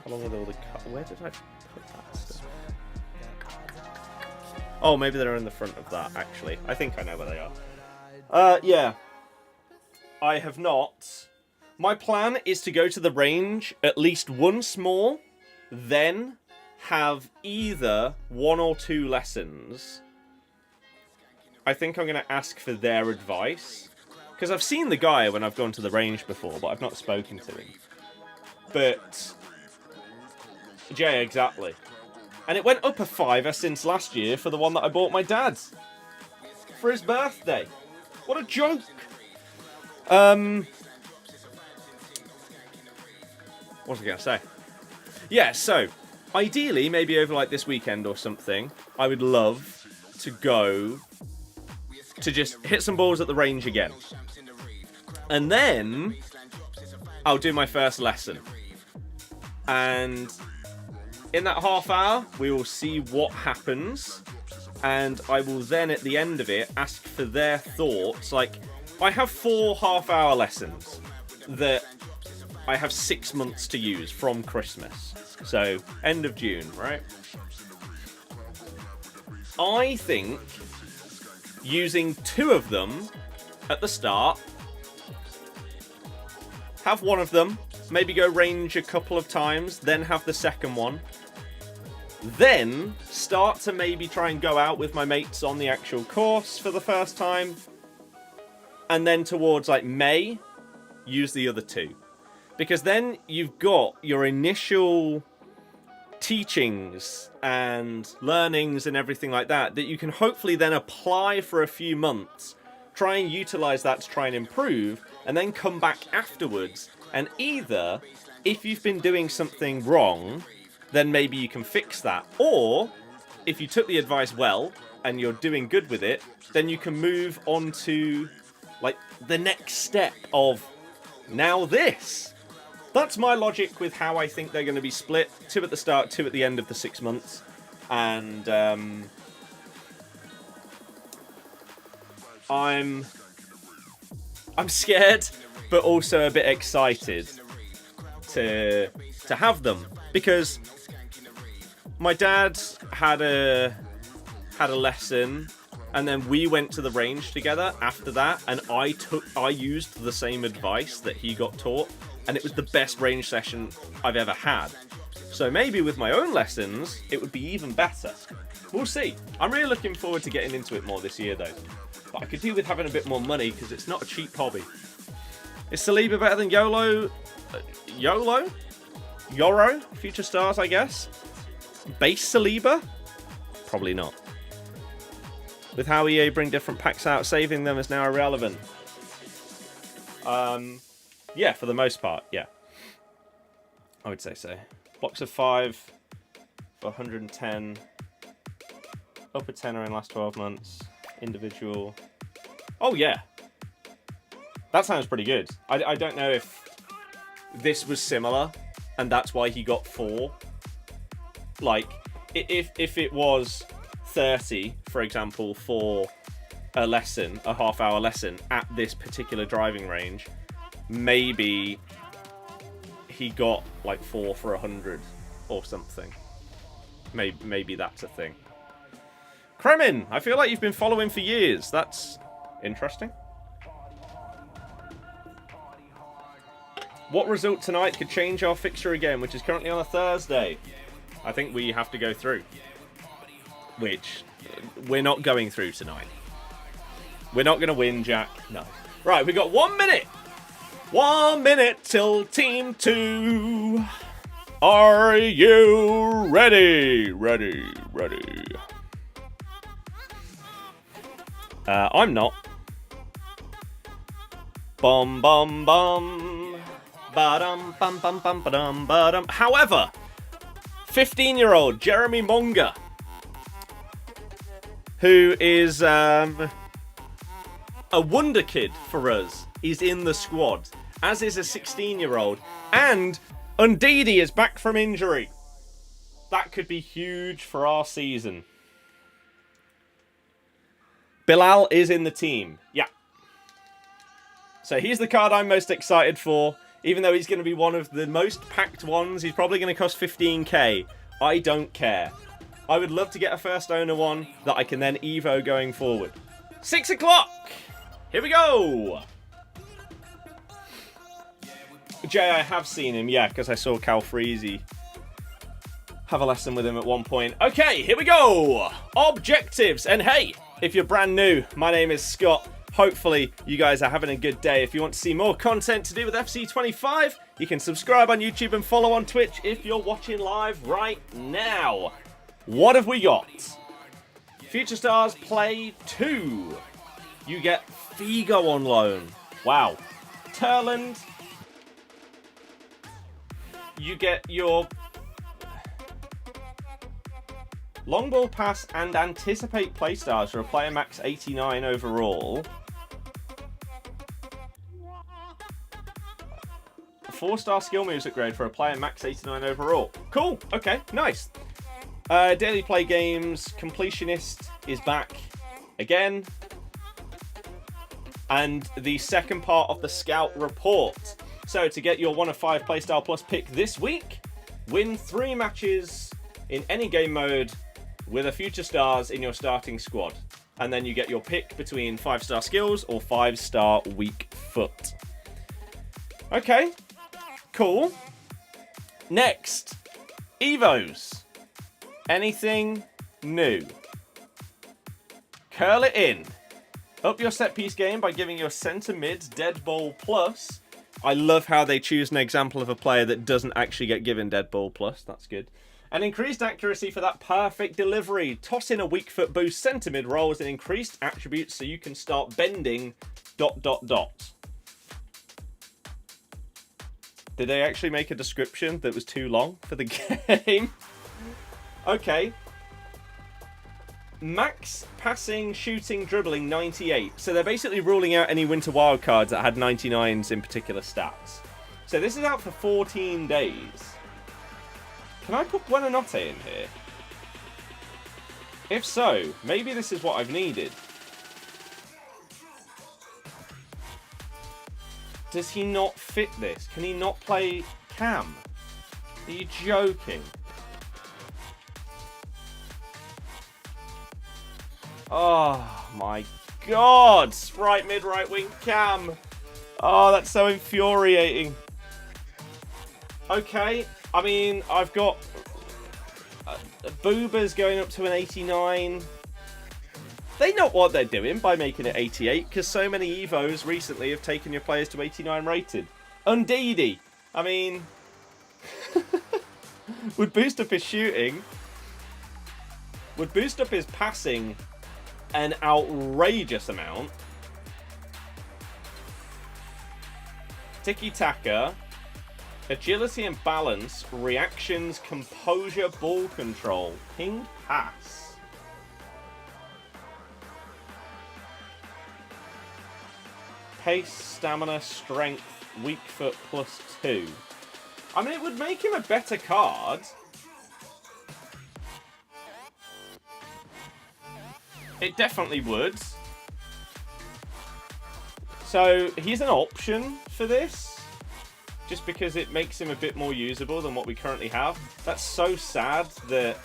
Along with all the where did I put that stuff? Oh, maybe they're in the front of that, actually. I think I know where they are. Yeah. I have not. My plan is to go to the range at least once more, then have either 1 or 2 lessons. I think I'm going to ask for their advice. Because I've seen the guy when I've gone to the range before, but I've not spoken to him. But yeah, exactly. And it went up a £5 since last year for the one that I bought my dad for his birthday. What a joke! What was I going to say? Yeah, so ideally, maybe over like this weekend or something, I would love to go to just hit some balls at the range again. And then I'll do my first lesson. And in that half hour, we will see what happens. And I will then, at the end of it, ask for their thoughts. Like, I have 4 half-hour lessons that I have 6 months to use from Christmas. So, end of June, right? I think using 2 of them at the start, have 1 of them, maybe go range a couple of times, then have the second one. Then start to maybe try and go out with my mates on the actual course for the first time. And then towards like May, use the other 2. Because then you've got your initial teachings and learnings and everything like that you can hopefully then apply for a few months, try and utilize that to try and improve, and then come back afterwards. And either, if you've been doing something wrong, then maybe you can fix that. Or, if you took the advice well, and you're doing good with it, then you can move on to like the next step of now this. That's my logic with how I think they're going to be split. 2 at the start, 2 at the end of the 6 months. And I'm scared, but also a bit excited to have them, because my dad had a lesson, and then we went to the range together after that, and I used the same advice that he got taught, and it was the best range session I've ever had. So maybe with my own lessons, it would be even better. We'll see. I'm really looking forward to getting into it more this year, though. But I could do with having a bit more money, because it's not a cheap hobby. Is Saliba better than YOLO? Yoro? Future Stars, I guess? Base Saliba? Probably not. With how EA bring different packs out, saving them is now irrelevant. Yeah, for the most part, yeah. I would say so. Box of 5 for 110. Upper tenor in last 12 months. Individual. Oh, yeah. That sounds pretty good. I don't know if this was similar, and that's why he got 4. Like, if it was 30, for example, for a lesson, a half-hour lesson at this particular driving range, maybe he got like 4 for 100 or something. Maybe that's a thing. Kremin, I feel like you've been following for years. That's interesting. What result tonight could change our fixture again, which is currently on a Thursday? I think we have to go through. Which we're not going through tonight. We're not going to win, Jack. No. Right, we've got 1 minute. 1 minute till Team 2. Are you ready? Ready. I'm not. Bum bum bum. Ba-dum bum bum bum ba-dum ba-dum. However, 15-year-old Jeremy Monga, who is a wonder kid for us, is in the squad, as is a 16-year-old, and Undidi is back from injury. That could be huge for our season. Belal is in the team. Yeah. So he's the card I'm most excited for. Even though he's going to be one of the most packed ones, he's probably going to cost 15k. I don't care. I would love to get a first owner one that I can then Evo going forward. 6 o'clock! Here we go! Jay, I have seen him, yeah, because I saw Cal Freezy have a lesson with him at one point. Okay, here we go! Objectives! And hey, if you're brand new, my name is Scott. Hopefully, you guys are having a good day. If you want to see more content to do with FC25, you can subscribe on YouTube and follow on Twitch if you're watching live right now. What have we got? Future Stars Play 2. You get Figo on loan. Wow. Turland. You get your long ball pass and anticipate playstars for a player max 89 overall. 4-star skill moves upgrade for a player max 89 overall. Cool. Okay. Nice. Daily play games. Completionist is back again. And the second part of the scout report. So to get your 1 of 5 playstyle plus pick this week, win 3 matches in any game mode with a Future Stars in your starting squad. And then you get your pick between 5-star skills or 5-star weak foot. Okay. Cool. Next. Evos. Anything new? Curl it in. Up your set piece game by giving your centre mid dead ball plus. I love how they choose an example of a player that doesn't actually get given dead ball plus. That's good. And increased accuracy for that perfect delivery. Toss in a weak foot boost centre mid rolls and increased attributes so you can start bending ... Did they actually make a description that was too long for the game? Okay. Max passing, shooting, dribbling, 98. So they're basically ruling out any winter wildcards that had 99s in particular stats. So this is out for 14 days. Can I put Buonanotte in here? If so, maybe this is what I've needed. Does he not fit this? Can he not play Cam? Are you joking? Oh my god! Right mid, right wing Cam. Oh, that's so infuriating. Okay, I mean, I've got Booba's going up to an 89. They know what they're doing by making it 88, because so many Evos recently have taken your players to 89 rated. Undidi, I mean, would boost up his shooting, would boost up his passing an outrageous amount. Tiki-taka, agility and balance, reactions, composure, ball control, ping, pass. Pace, stamina, strength, weak foot +2. I mean, it would make him a better card. It definitely would. So, he's an option for this. Just because it makes him a bit more usable than what we currently have. That's so sad that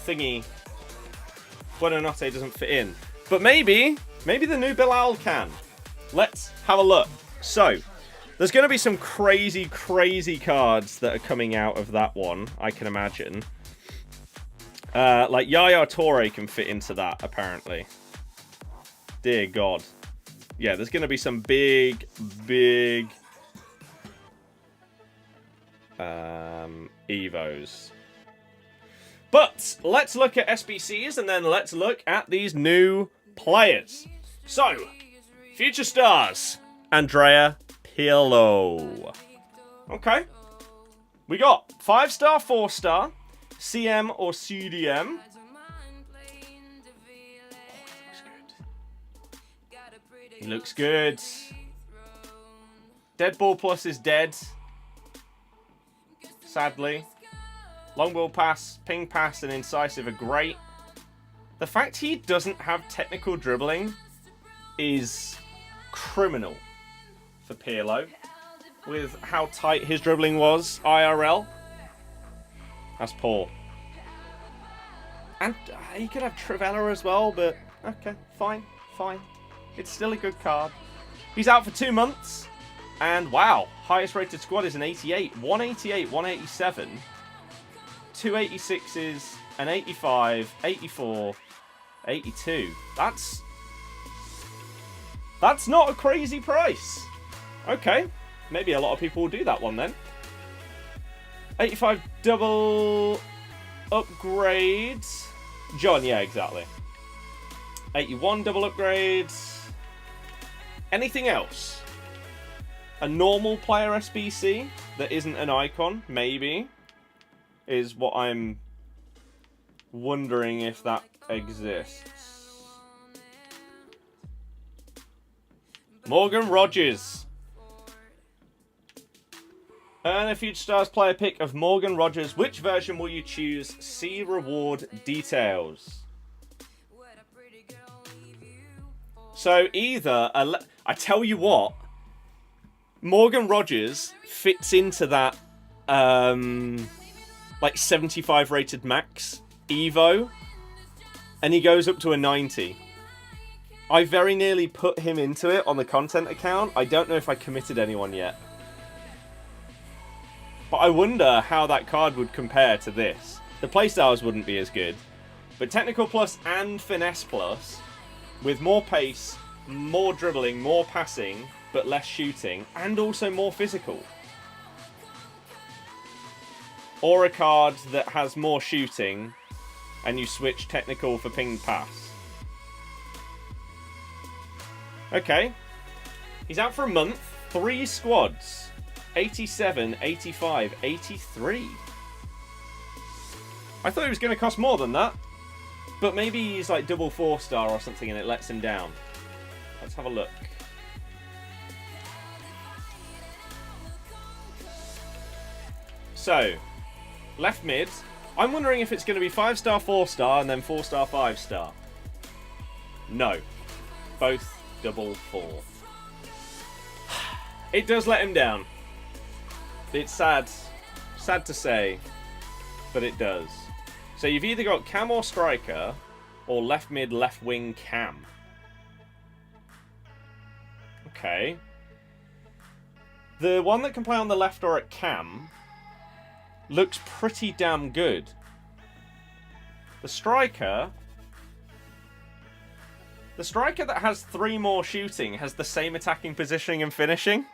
thingy Buonanotte doesn't fit in. But maybe the new Belal can. Let's have a look. So, there's going to be some crazy, crazy cards that are coming out of that one, I can imagine. Like Yaya Toure can fit into that, apparently. Dear God. Yeah, there's going to be some big, big Evos. But let's look at SBCs and then let's look at these new players. So, future stars, Andrea Pirlo. Okay. We got 5-star, 4-star, CM or CDM. He looks good. Dead Ball Plus is dead. Sadly. Long ball pass, ping pass, and incisive are great. The fact he doesn't have technical dribbling is criminal for Pirlo. With how tight his dribbling was, IRL. That's poor. And he could have Trivella as well, but okay, fine, fine. It's still a good card. He's out for 2 months. And wow, highest rated squad is an 88. 188, 187. 286s, an 85, 84, 82. That's not a crazy price. Okay, maybe a lot of people will do that one then. 85 double upgrades. John, yeah, exactly. 81 double upgrades. Anything else? A normal player SBC that isn't an icon, maybe, is what I'm wondering if that exists. Morgan Rogers. Earn a Future Stars player pick of Morgan Rogers. Which version will you choose? See reward details. So either, I tell you what, Morgan Rogers fits into that like 75 rated max Evo, and he goes up to a 90. I very nearly put him into it on the content account. I don't know if I committed anyone yet. But I wonder how that card would compare to this. The playstyles wouldn't be as good. But Technical Plus and Finesse Plus, with more pace, more dribbling, more passing, but less shooting, and also more physical. Or a card that has more shooting, and you switch technical for ping pass. Okay. He's out for a month. 3 squads. 87, 85, 83. I thought he was going to cost more than that. But maybe he's like double 4-star or something and it lets him down. Let's have a look. So, left mid. I'm wondering if it's going to be 5-star, 4-star, and then 4-star, 5-star. No. Both double 4. It does let him down. It's sad. Sad to say, but it does. So you've either got cam or striker, or left mid, left wing cam. Okay. The one that can play on the left or at cam looks pretty damn good. The striker that has 3 more shooting has the same attacking positioning and finishing,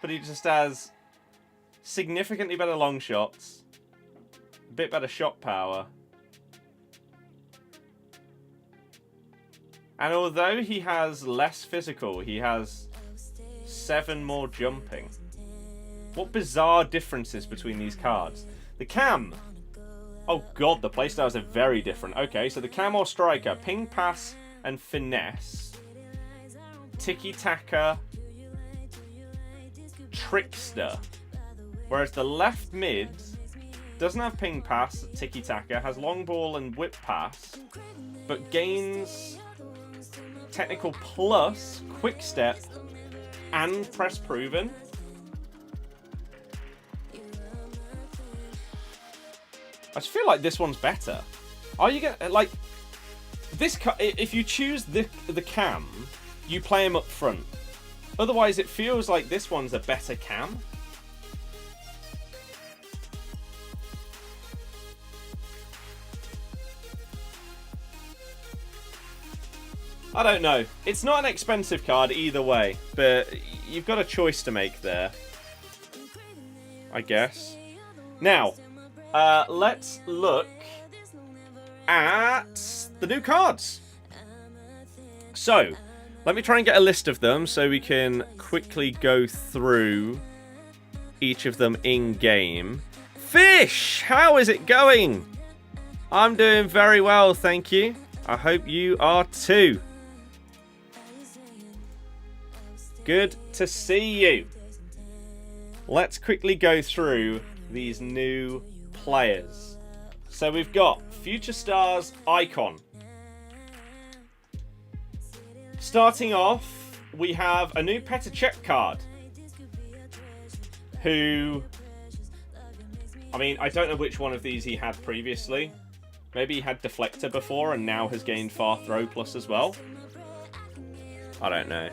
but he just has significantly better long shots, a bit better shot power, and although he has less physical, he has 7 more jumping. What bizarre differences between these cards. The cam. Oh god, the playstyles are very different. Okay, so the cam or striker, ping, pass, and finesse. Tiki-taka, trickster. Whereas the left mid doesn't have ping, pass, tiki-taka, has long ball and whip pass, but gains technical plus, quick step, and press proven. I just feel like this one's better. Are you gonna like this? If you choose the cam, you play him up front. Otherwise, it feels like this one's a better cam. I don't know. It's not an expensive card either way, but you've got a choice to make there, I guess. Now, let's look at the new cards. So, let me try and get a list of them so we can quickly go through each of them in-game. Fish! How is it going? I'm doing very well, thank you. I hope you are too. Good to see you. Let's quickly go through these new players. So we've got Future Stars Icon. Starting off, we have a new Petr Cech card. Who, I mean, I don't know which one of these he had previously. Maybe he had Deflector before and now has gained Far Throw Plus as well. I don't know.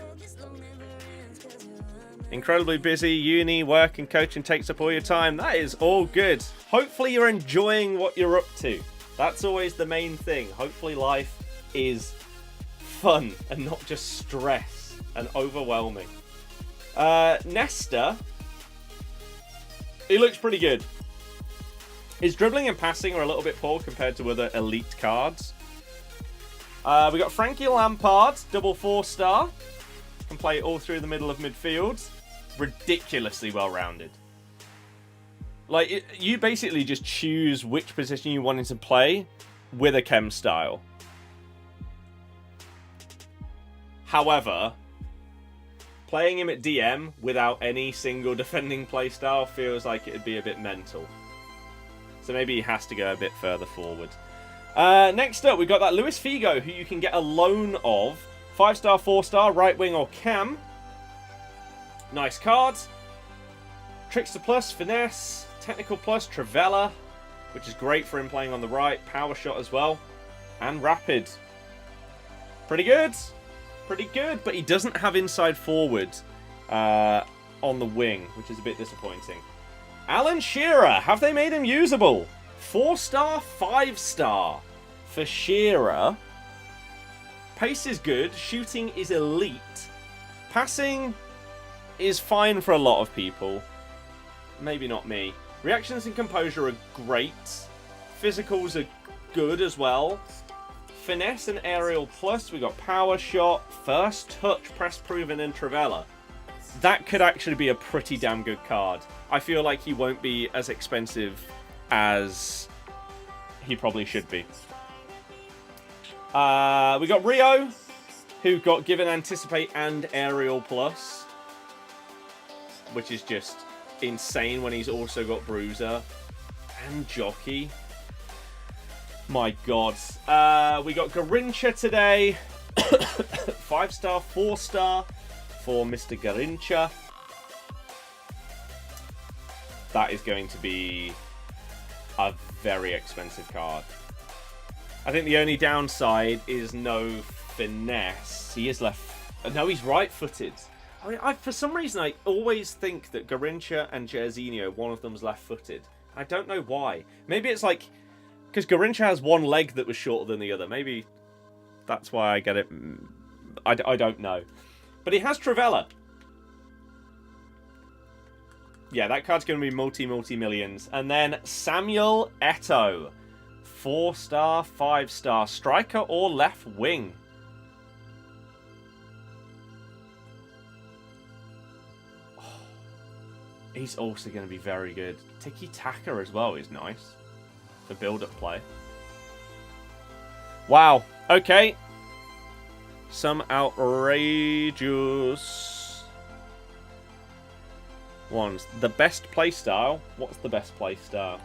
Incredibly busy, uni, work and coaching takes up all your time. That is all good. Hopefully you're enjoying what you're up to. That's always the main thing. Hopefully life is fun and not just stress and overwhelming. Nesta. He looks pretty good. His dribbling and passing are a little bit poor compared to other elite cards. We got Frankie Lampard, double 4-star. Can play all through the middle of midfield. Ridiculously well-rounded. Like, you basically just choose which position you want him to play with a chem style. However, playing him at DM without any single defending playstyle feels like it'd be a bit mental. So maybe he has to go a bit further forward. Next up, we've got that Luis Figo, who you can get a loan of. 5-star, 4-star, right wing or cam. Nice cards. Trickster plus, finesse, technical plus, Trivela, which is great for him playing on the right. Power shot as well. And rapid. Pretty good. Pretty good, but he doesn't have inside forward on the wing, which is a bit disappointing. Alan Shearer, have they made him usable? 4-star, 5-star for Shearer. Pace is good. Shooting is elite. Passing is fine for a lot of people. Maybe not me. Reactions and composure are great. Physicals are good as well. Finesse and aerial plus. We got power shot, first touch, press proven, and Trivela. that could actually be a pretty damn good card. I feel like he won't be as expensive as he probably should be. We got Rio, who got given Anticipate and Aerial Plus, which is just insane when he's also got Bruiser and Jockey. My God. We got Garincha today. 5-star, 4-star for Mr. Garincha. That is going to be a very expensive card. I think the only downside is no finesse. He is left... No, he's right-footed. I mean, for some reason, I always think that Garincha and Jairzinho, one of them's left-footed. I don't know why. Maybe it's like... Because Garincha has one leg that was shorter than the other. Maybe that's why I get it. I don't know. But he has Travella. Yeah, that card's going to be multi-millions. And then Samuel Eto'o. 4-star, 5-star. Striker or left wing? Oh, he's also going to be very good. Tiki-taka as well is nice. For build-up play. Wow. Okay. Some outrageous ones. The best playstyle. What's the best playstyle?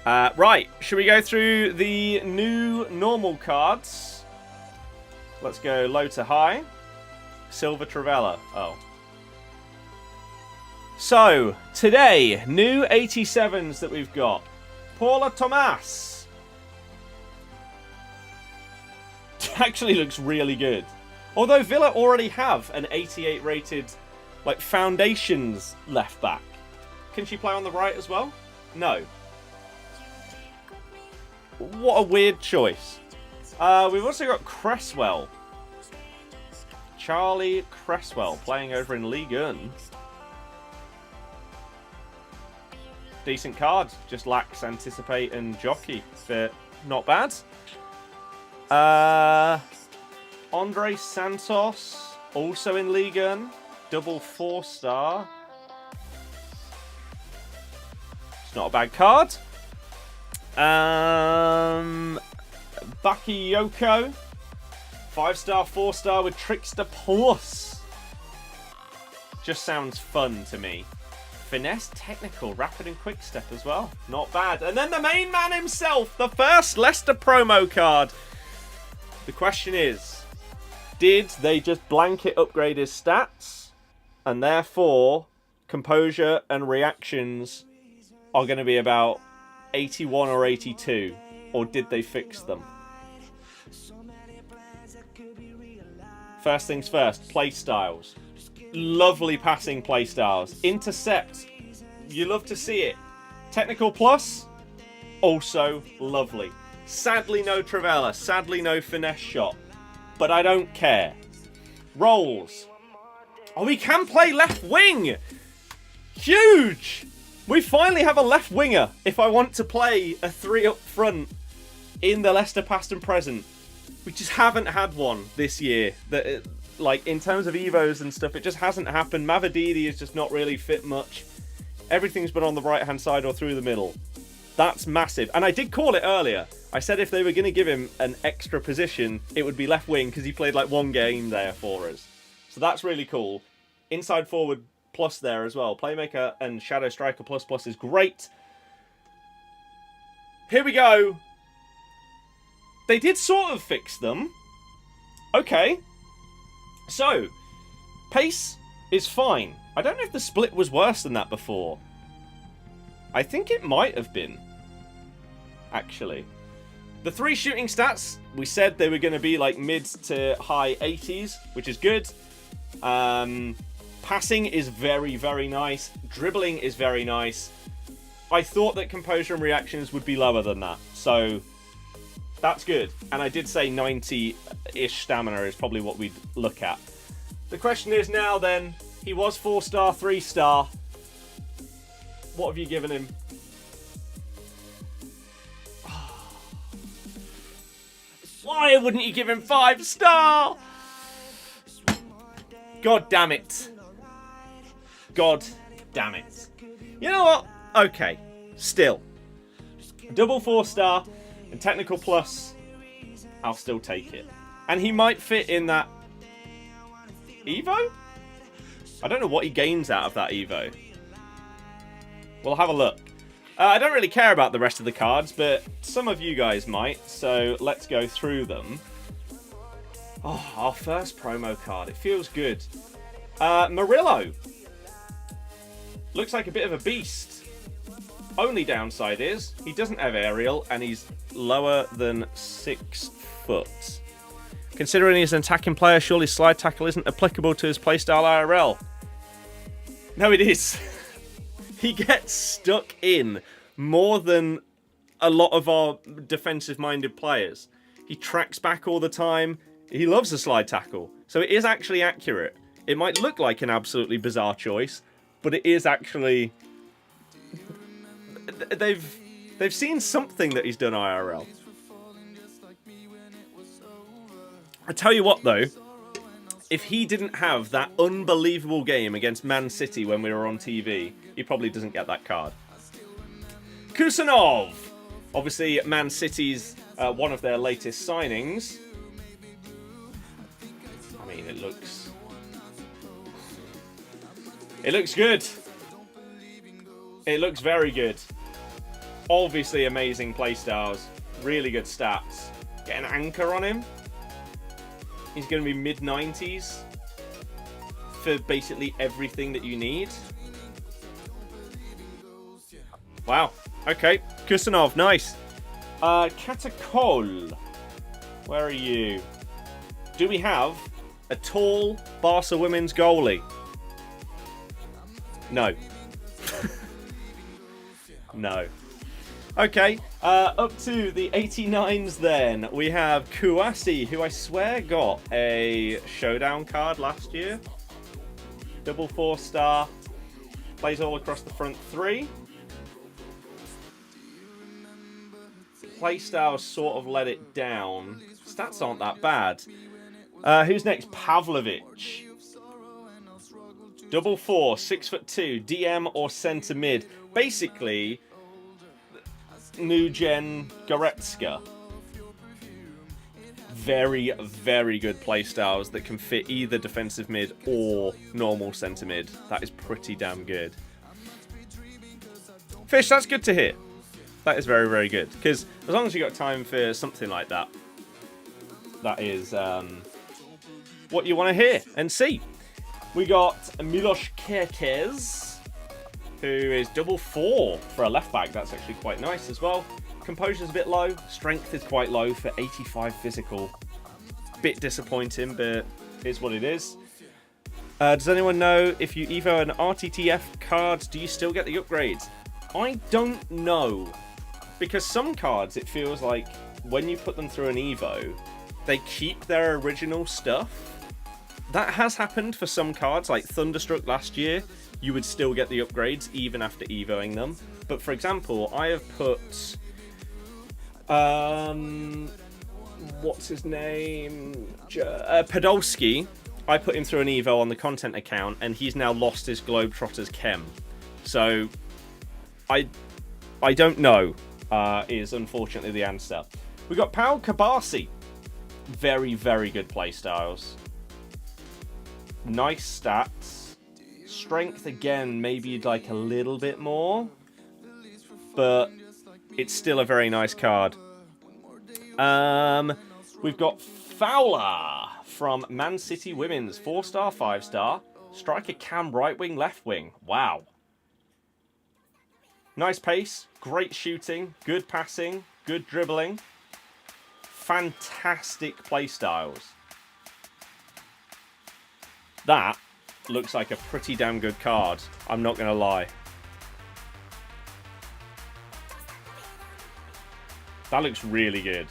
Right. Should we go through the new normal cards? Let's go low to high. Silver Travella. Oh. So, today, new 87s that we've got. Paula Tomas. Actually looks really good. Although Villa already have an 88 rated, like, Foundations left back. Can she play on the right as well? No. What a weird choice. We've also got Cresswell. Charlie Cresswell playing over in Liga 1. Decent card. Just lacks Anticipate and Jockey, but not bad. Andre Santos, also in Liga 1. Double 4-star. It's not a bad card. Bakayoko. 5-star, 4-star with Trickster Plus. Just sounds fun to me. Finesse, Technical, Rapid and Quick Step as well. Not bad. And then the main man himself, the first Leicester promo card. The question is, did they just blanket upgrade his stats? And therefore, composure and reactions are going to be about 81 or 82? Or did they fix them? First things first, play styles. Lovely passing play styles. Intercept, you love to see it. Technical plus, also lovely. Sadly no Travella, sadly no finesse shot. But I don't care. Rolls. Oh, we can play left wing! Huge! We finally have a left winger if I want to play a 3 up front in the Leicester past and present. We just haven't had one this year. Like, in terms of Evos and stuff, it just hasn't happened. Mavadidi is just not really fit much. Everything's been on the right-hand side or through the middle. That's massive. And I did call it earlier. I said if they were going to give him an extra position, it would be left wing because he played like one game there for us. So that's really cool. Inside forward plus there as well. Playmaker and Shadow Striker plus is great. Here we go. They did sort of fix them. Okay. So, pace is fine. I don't know if the split was worse than that before. I think it might have been. Actually. The 3 shooting stats, we said they were going to be like mid to high 80s, which is good. Passing is very, very nice. Dribbling is very nice. I thought that composure and reactions would be lower than that. So, that's good. And I did say 90-ish stamina is probably what we'd look at. The question is now then, he was 4-star, 3-star. What have you given him? Why wouldn't you give him 5-star? God damn it. God damn it. You know what? Okay. Still. Double 4-star and technical plus. I'll still take it. And he might fit in that Evo? I don't know what he gains out of that Evo. We'll have a look. I don't really care about the rest of the cards, but some of you guys might, so let's go through them. Oh, our first promo card. It feels good. Murillo. Looks like a bit of a beast. Only downside is he doesn't have aerial, and he's lower than 6 foot. Considering he's an attacking player, surely slide tackle isn't applicable to his playstyle IRL. No, it is. He gets stuck in more than a lot of our defensive-minded players. He tracks back all the time. He loves a slide tackle. So it is actually accurate. It might look like an absolutely bizarre choice, but it is actually... They've seen something that he's done IRL. I tell you what, though. If he didn't have that unbelievable game against Man City when we were on TV, he probably doesn't get that card. Kusanov! Obviously, Man City's one of their latest signings. I mean, it looks good. It looks very good. Obviously, amazing playstyles. Really good stats. Get an anchor on him. He's going to be mid-90s for basically everything that you need. Wow. Okay. Kusanov, nice. Katakol. Where are you? Do we have a tall Barca women's goalie? No. No. Okay, up to the 89s then. We have Kouassi, who I swear got a showdown card last year. Double 4-star. Plays all across the front 3. Playstyle sort of let it down. Stats aren't that bad. Who's next? Pavlovic. Double 4, 6'2", DM or centre mid. Basically... new gen Goretzka. Very, very good playstyles that can fit either defensive mid or normal centre mid. That is pretty damn good. Fish, that's good to hear. That is very, very good. Because as long as you got time for something like that, that is what you want to hear and see. We got Milos Kerkez, who is double 4 for a left back. That's actually quite nice as well. Composure's a bit low. Strength is quite low for 85 physical. Bit disappointing, but is what it is. Does anyone know if you Evo an RTTF card, do you still get the upgrades? I don't know. Because some cards, it feels like when you put them through an Evo, they keep their original stuff. That has happened for some cards, like Thunderstruck last year. You would still get the upgrades even after Evoing them. But for example, I have put... what's his name? Podolski. I put him through an Evo on the content account, and he's now lost his Globetrotters chem. So, I don't know, is unfortunately the answer. We got Paul Kabasi. Very, very good playstyles. Nice stats. Strength, again, maybe you'd like a little bit more. But it's still a very nice card. We've got Fowler from Man City Women's. 4-star, 5-star. Striker cam, right wing, left wing. Wow. Nice pace. Great shooting. Good passing. Good dribbling. Fantastic playstyles. That looks like a pretty damn good card. I'm not going to lie. That looks really good.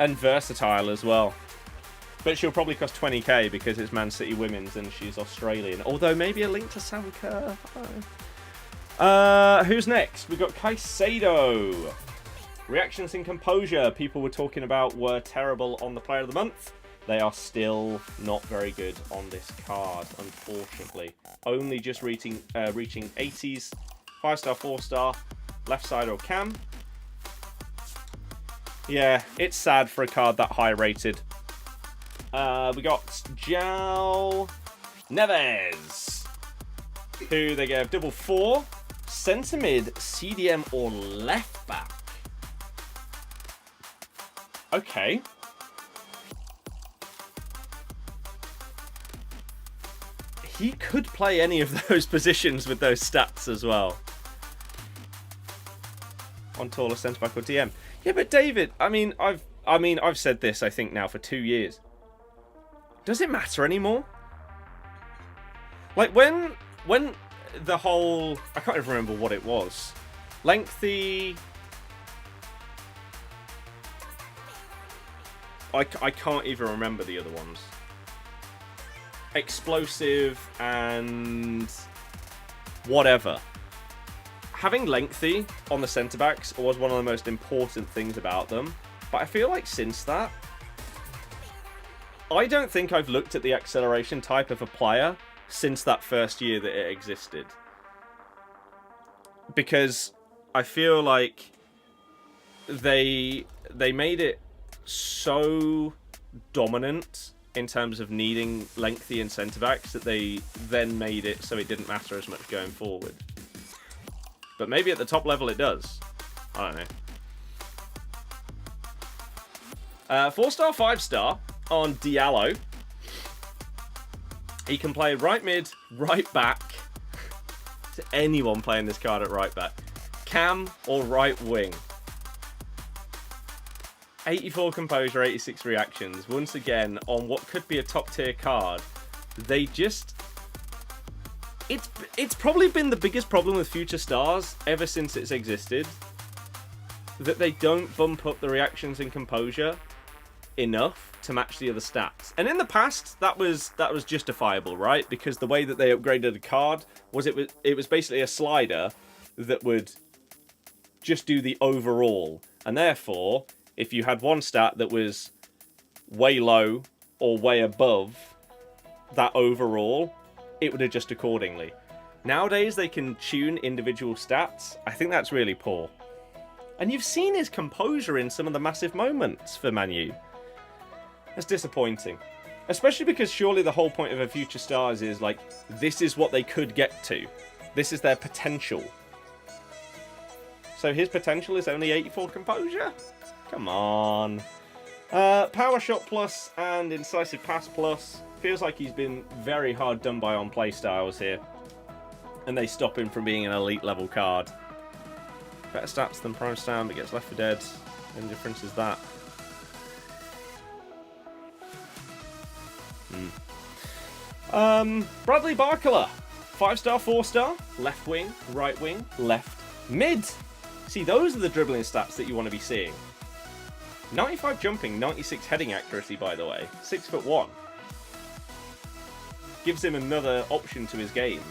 And versatile as well. But she'll probably cost 20k because it's Man City Women's and she's Australian. Although maybe a link to Saka. Who's next? We've got Caicedo. Reactions and composure, people were talking about, were terrible on the Player of the Month. They are still not very good on this card, unfortunately. Only just reaching 80s, 5-star, 4-star, left side or cam. Yeah, it's sad for a card that high rated. We got João Neves, who they gave double 4, centre mid, CDM or left back. Okay. He could play any of those positions with those stats as well. On taller centre back or DM. Yeah, but David, I've said this I think now for 2 years. Does it matter anymore? Like when the whole, I can't even remember what it was. Lengthy. I can't even remember the other ones. Explosive and whatever. Having lengthy on the centre backs was one of the most important things about them. But I feel like since that, I don't think I've looked at the acceleration type of a player since that first year that it existed. Because I feel like they made it so dominant in terms of needing lengthy and centre backs that they then made it so it didn't matter as much going forward. But maybe at the top level it does. I don't know. 4-star, 5-star on Diallo. He can play right mid, right back. To anyone playing this card at right back. Cam or right wing. 84 composure, 86 reactions. Once again, on what could be a top tier card, they just... It's probably been the biggest problem with Future Stars ever since it's existed. That they don't bump up the reactions and composure enough to match the other stats. And in the past, that was justifiable, right? Because the way that they upgraded the card was it was basically a slider that would just do the overall. And therefore, if you had one stat that was way low or way above that overall, it would adjust accordingly. Nowadays, they can tune individual stats. I think that's really poor. And you've seen his composure in some of the massive moments for Man U. That's disappointing. Especially because surely the whole point of a Future Stars is, like, this is what they could get to. This is their potential. So his potential is only 84 composure? Come on. Power Shot Plus and Incisive Pass Plus. Feels like he's been very hard done by on playstyles here. And they stop him from being an elite level card. Better stats than Prime Stand, but gets Left 4 Dead. And the difference is that. Bradley Barcola. 5-star, 4-star. Left wing, right wing, left, mid. See, those are the dribbling stats that you want to be seeing. 95 jumping, 96 heading accuracy, by the way. 6'1". Gives him another option to his game.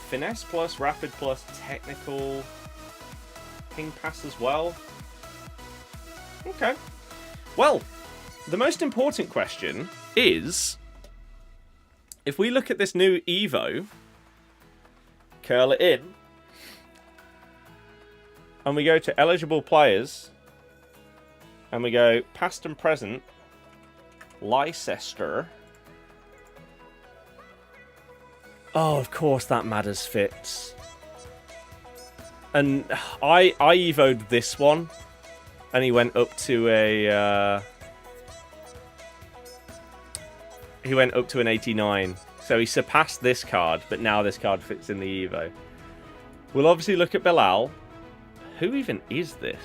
Finesse plus, rapid plus, technical, ping pass as well. Okay. Well, the most important question is, if we look at this new Evo, curl it in, and we go to eligible players, and we go past and present, Leicester. Oh, of course that matters fits. And I evoed this one, and he went up to a he went up to an 89. So he surpassed this card, but now this card fits in the Evo. We'll obviously look at Belal. Who even is this?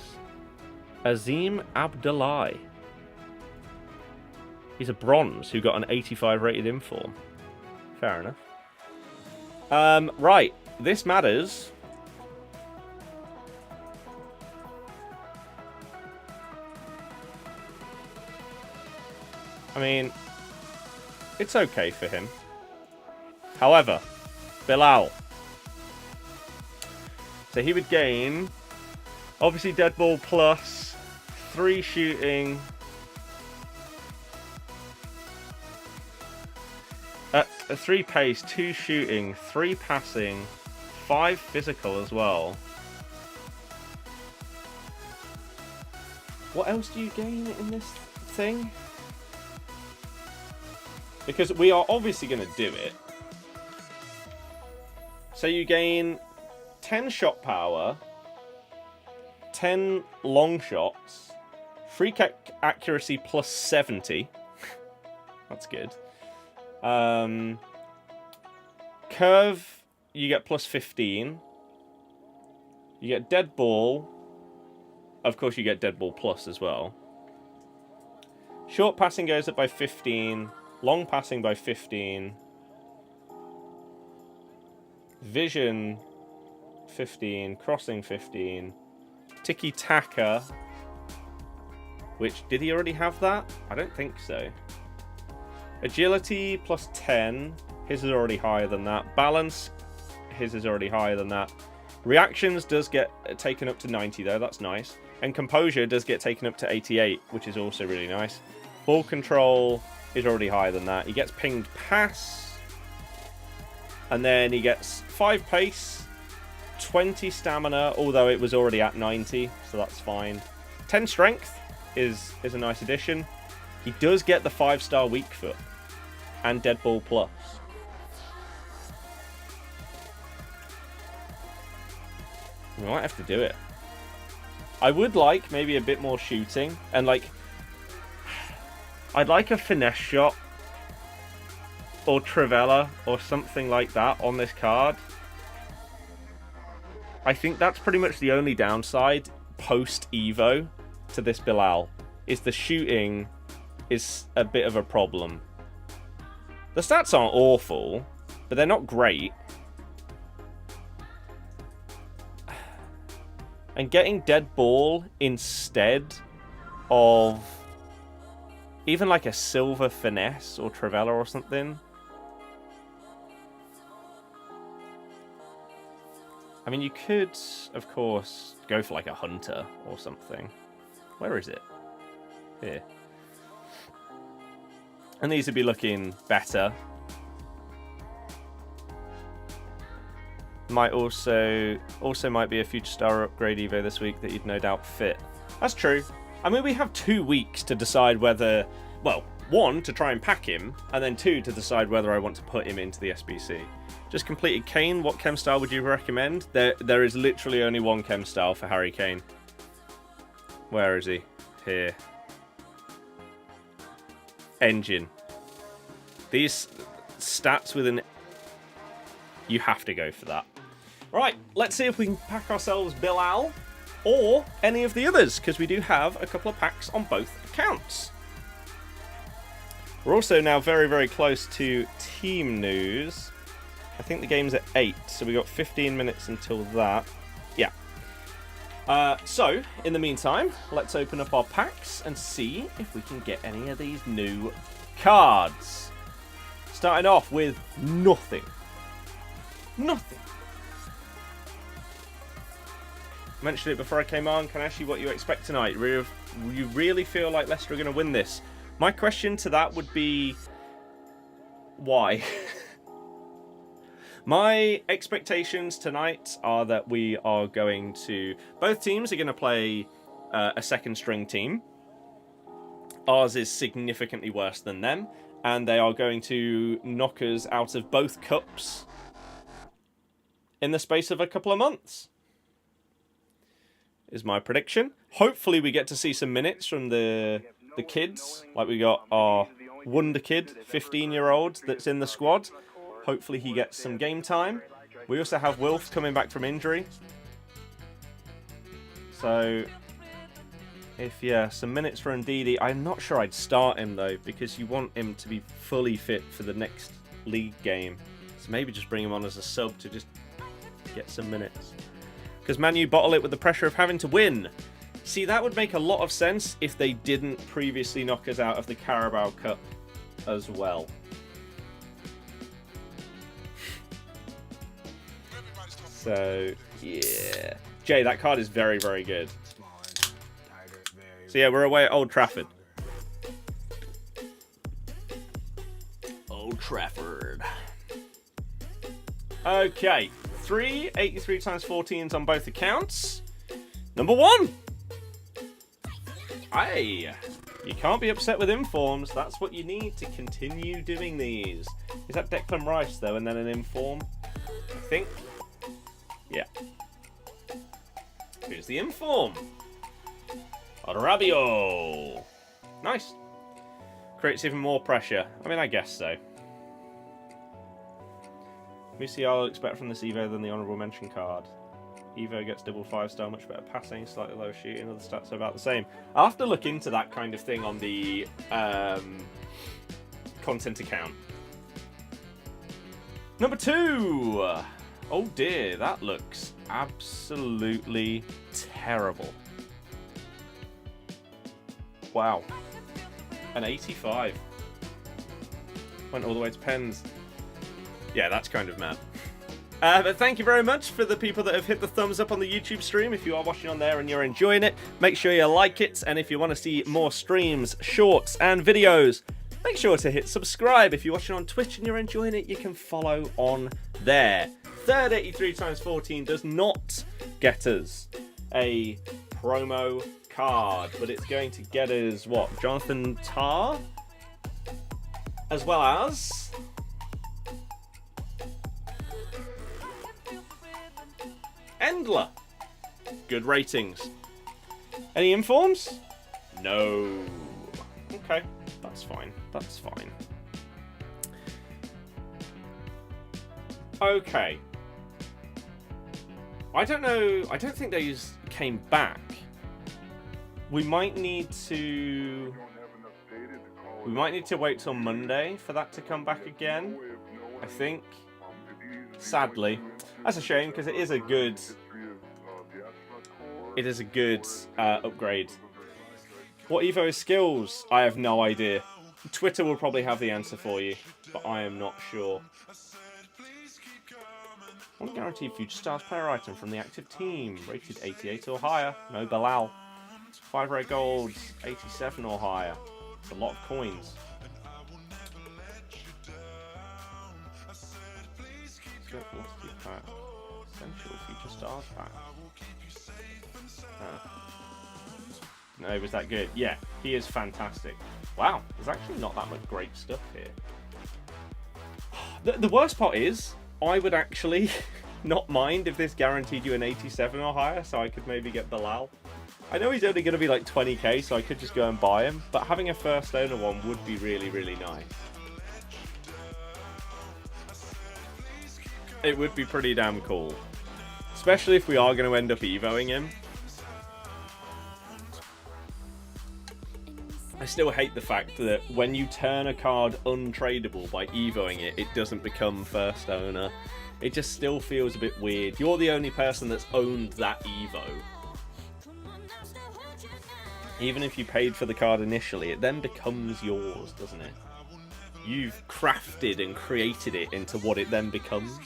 Azim Abdullahi. He's a bronze who got an 85 rated inform. Fair enough. Right, this matters. I mean, it's okay for him. However, Belal. So he would gain Obviously, dead ball plus, 3 shooting. 3 pace, 2 shooting, 3 passing, 5 physical as well. What else do you gain in this thing? Because we are obviously going to do it. So you gain 10 shot power, 10 long shots, free kick accuracy plus 70. That's good. Curve, you get plus 15. You get dead ball. Of course, you get dead ball plus as well. Short passing goes up by 15. Long passing by 15. Vision 15. Crossing 15. Tiki-taka. Which, did he already have that? I don't think so. Agility plus 10. His is already higher than that. Balance. His is already higher than that. Reactions does get taken up to 90 though. That's nice. And composure does get taken up to 88, which is also really nice. Ball control is already higher than that. He gets pinged pass. And then he gets 5 pace, 20 stamina, although it was already at 90, so that's fine. 10 strength is a nice addition. He does get the 5-star weak foot and dead ball plus. We might have to do it. I would like maybe a bit more shooting. And like, I'd like a finesse shot. Or Trivella. Or something like that on this card. I think that's pretty much the only downside post Evo to this Belal. Is the shooting is a bit of a problem. The stats aren't awful. But they're not great. And getting dead ball instead of even like a silver finesse or Trivella or something. I mean, you could, of course, go for like a hunter or something. Where is it? Here. And these would be looking better. Might also might be a future star upgrade Evo this week that you'd no doubt fit. That's true. I mean, we have 2 weeks to decide whether, well, 1, to try and pack him, and then 2, to decide whether I want to put him into the SBC. Just completed Kane. What chem style would you recommend? There is literally only 1 chem style for Harry Kane. Where is he? Here. Engine. These stats with an... You have to go for that. Right, let's see if we can pack ourselves Belal or any of the others, because we do have a couple of packs on both accounts. We're also now very, very close to team news. I think the game's at 8, so we got 15 minutes until that. Yeah. So, in the meantime, let's open up our packs and see if we can get any of these new cards. Starting off with nothing. Nothing. I mentioned it before I came on. Can I ask you what you expect tonight? You really feel like Leicester are going to win this? My question to that would be, why? My expectations tonight are that we are going to... Both teams are going to play a second string team. Ours is significantly worse than them. And they are going to knock us out of both cups in the space of a couple of months, is my prediction. Hopefully we get to see some minutes from the kids. Like we got our wonder kid, 15-year-old, that's in the squad. Hopefully he gets some game time. We also have Wilf coming back from injury. So, if, yeah, some minutes for Ndidi. I'm not sure I'd start him, though, because you want him to be fully fit for the next league game. So maybe just bring him on as a sub to just get some minutes. Because Man U bottle it with the pressure of having to win. See, that would make a lot of sense if they didn't previously knock us out of the Carabao Cup as well. So, yeah. Jay, that card is very, very good. So yeah, we're away at Old Trafford. Old Trafford. Okay, 3 83 times 14s on both accounts. Number 1. Hey, you can't be upset with informs. That's what you need to continue doing these. Is that Declan Rice though, and then an inform? I think. Yeah. Here's the inform. Rabiot. Nice. Creates even more pressure. I mean, I guess so. UECL I'll expect from this Evo than the honourable mention card. Evo gets double 5-star, much better passing, slightly lower shooting, other stats are about the same. I'll have to look into that kind of thing on the content account. Number 2! Oh dear, that looks absolutely terrible. Wow. An 85. Went all the way to pens. Yeah, that's kind of mad. But thank you very much for the people that have hit the thumbs up on the YouTube stream. If you are watching on there and you're enjoying it, make sure you like it. And if you want to see more streams, shorts, and videos, make sure to hit subscribe. If you're watching on Twitch and you're enjoying it, you can follow on there. Third 83 times 14 does not get us a promo card, but it's going to get us, what, Jonathan Tah? As well as... Endler. Good ratings. Any informs? No. Okay, that's fine. That's fine. Okay. I don't know. I don't think those came back. We might need to... We might need to wait till Monday for that to come back again, I think. Sadly. That's a shame, because it is a good... It is a good upgrade. What Evo is skills? I have no idea. Twitter will probably have the answer for you, but I am not sure. One guaranteed future stars player item from the active team. Rated 88 or higher. No Belal. 5 rare golds. 87 or higher. It's a lot of coins. Essential future stars pack. No, was that good? Yeah, he is fantastic. Wow, there's actually not that much great stuff here. The worst part is, I would actually not mind if this guaranteed you an 87 or higher, so I could maybe get Belal. I know he's only going to be like 20k, so I could just go and buy him, but having a first owner one would be really, really nice. It would be pretty damn cool. Especially if we are going to end up evoing him. I still hate the fact that when you turn a card untradeable by evoing it, it doesn't become first owner. It just still feels a bit weird. You're the only person that's owned that evo. Even if you paid for the card initially, it then becomes yours, doesn't it? You've crafted and created it into what it then becomes.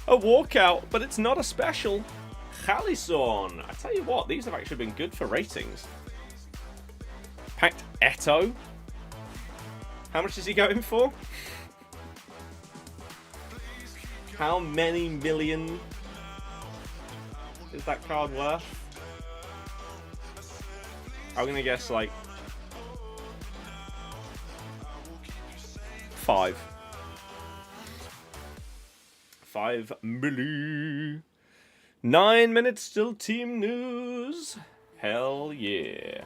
A walkout, but it's not a special. Alisson. I tell you what, these have actually been good for ratings. Packed Eto. How much is he going for? How many million is that card worth? I'm gonna guess like 5. 5 milli. 9 minutes till team news. Hell yeah.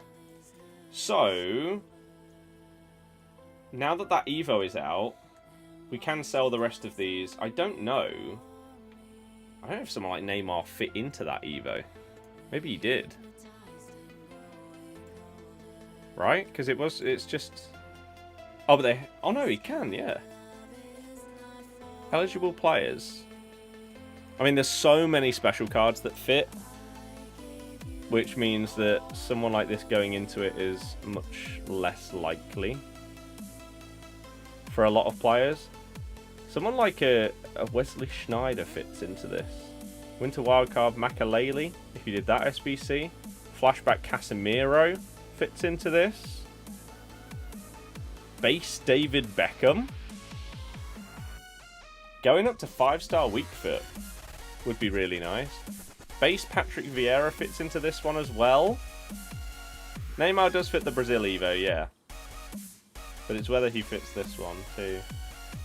So, now that Evo is out, we can sell the rest of these. I don't know. I don't know if someone like Neymar fit into that Evo. Maybe he did. Right? Because it's just... Oh, but they... Oh no, he can, yeah. Eligible players. I mean, there's so many special cards that fit, which means that someone like this going into it is much less likely. for a lot of players. Someone like a Wesley Schneider fits into this. Winter Wildcard Makalele, if you did that SBC. Flashback Casemiro fits into this. Base David Beckham. Going up to 5-star weak foot would be really nice. Base Patrick Vieira fits into this one as well. Neymar does fit the Brazil Evo, yeah. But it's whether he fits this one too.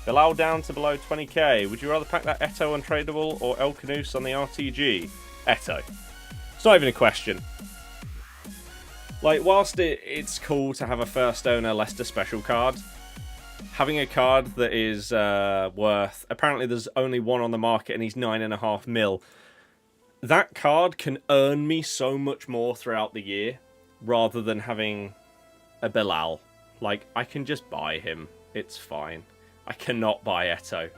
Belal down to below 20k. Would you rather pack that Eto untradeable or El Canus on the RTG? Eto. It's not even a question. Like, whilst it's cool to have a first owner Leicester special card, having a card that is worth... Apparently there's only one on the market and he's 9.5 mil. That card can earn me so much more throughout the year rather than having a Belal. Like, I can just buy him. It's fine. I cannot buy Eto.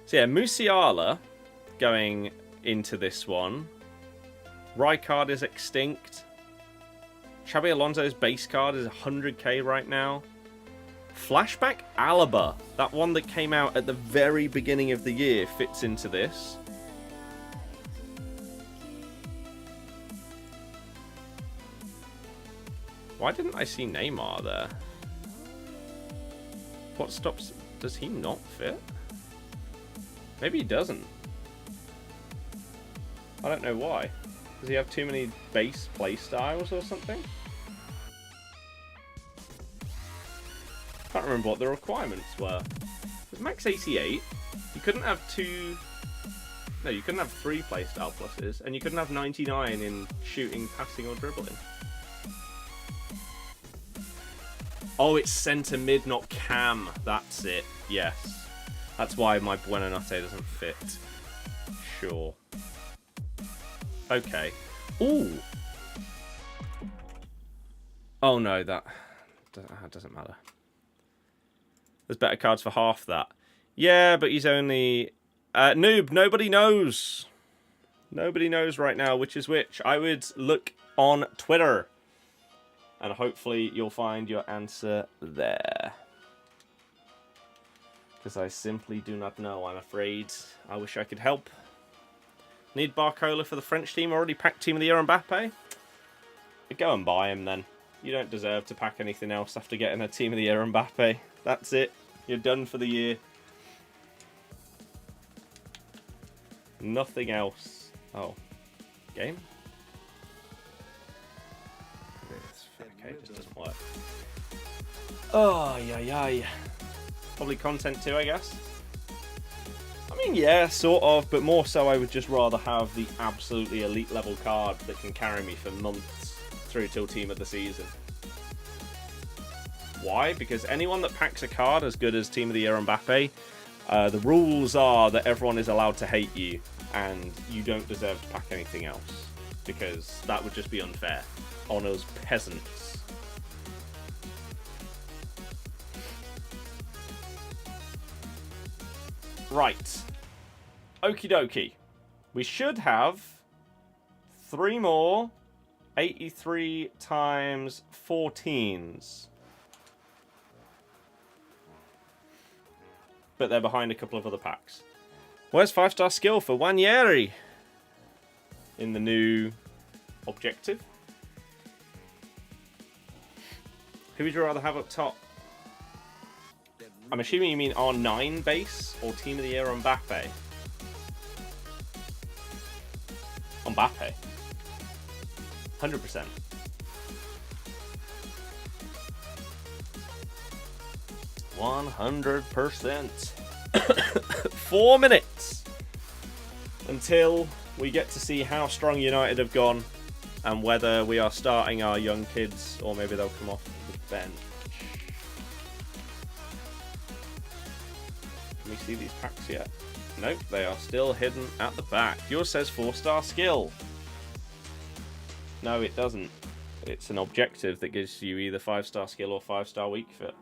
So yeah, Musiala going into this one. Rijkaard is extinct. Xabi Alonso's base card is 100k right now. Flashback Alaba, that one that came out at the very beginning of the year, fits into this. Why didn't I see Neymar there? What stops... Does he not fit? Maybe he doesn't. I don't know why. Does he have too many base play styles or something? Can't remember what the requirements were. It was max 88. You couldn't have two... No, you couldn't have 3 playstyle pluses. And you couldn't have 99 in shooting, passing or dribbling. Oh, it's centre mid, not cam. That's it. Yes. That's why my Buonanotte doesn't fit. Sure. Okay. Ooh. Oh no, that doesn't matter. There's better cards for half that. Yeah, but he's only... noob, nobody knows. Nobody knows right now which is which. I would look on Twitter. And hopefully you'll find your answer there. Because I simply do not know, I'm afraid. I wish I could help. Need Barcola for the French team. Already packed Team of the Year Mbappe? Go and buy him then. You don't deserve to pack anything else after getting a Team of the Year Mbappe. That's it. You're done for the year. Nothing else. Oh. Game? Okay, it just doesn't work. Oh, yeah. Probably content too, I guess. I mean, yeah, sort of, but more so I would just rather have the absolutely elite level card that can carry me for months through till team of the season. Why? Because anyone that packs a card as good as Team of the Year Mbappe, the rules are that everyone is allowed to hate you, and you don't deserve to pack anything else, because that would just be unfair on us peasants. Right. Okie dokie. We should have 3 more 83 times 14s. But they're behind a couple of other packs. Where's 5-star skill for Wanyeri? In the new objective. Who would you rather have up top? I'm assuming you mean R9 base or Team of the Year Mbappe? Mbappe. 100%. %. 4 minutes until we get to see how strong United have gone and whether we are starting our young kids or maybe they'll come off the bench. Can we see these packs yet? Nope, they are still hidden at the back. Yours says 4-star skill. No, it doesn't. It's an objective that gives you either 5-star skill or 5-star weak foot.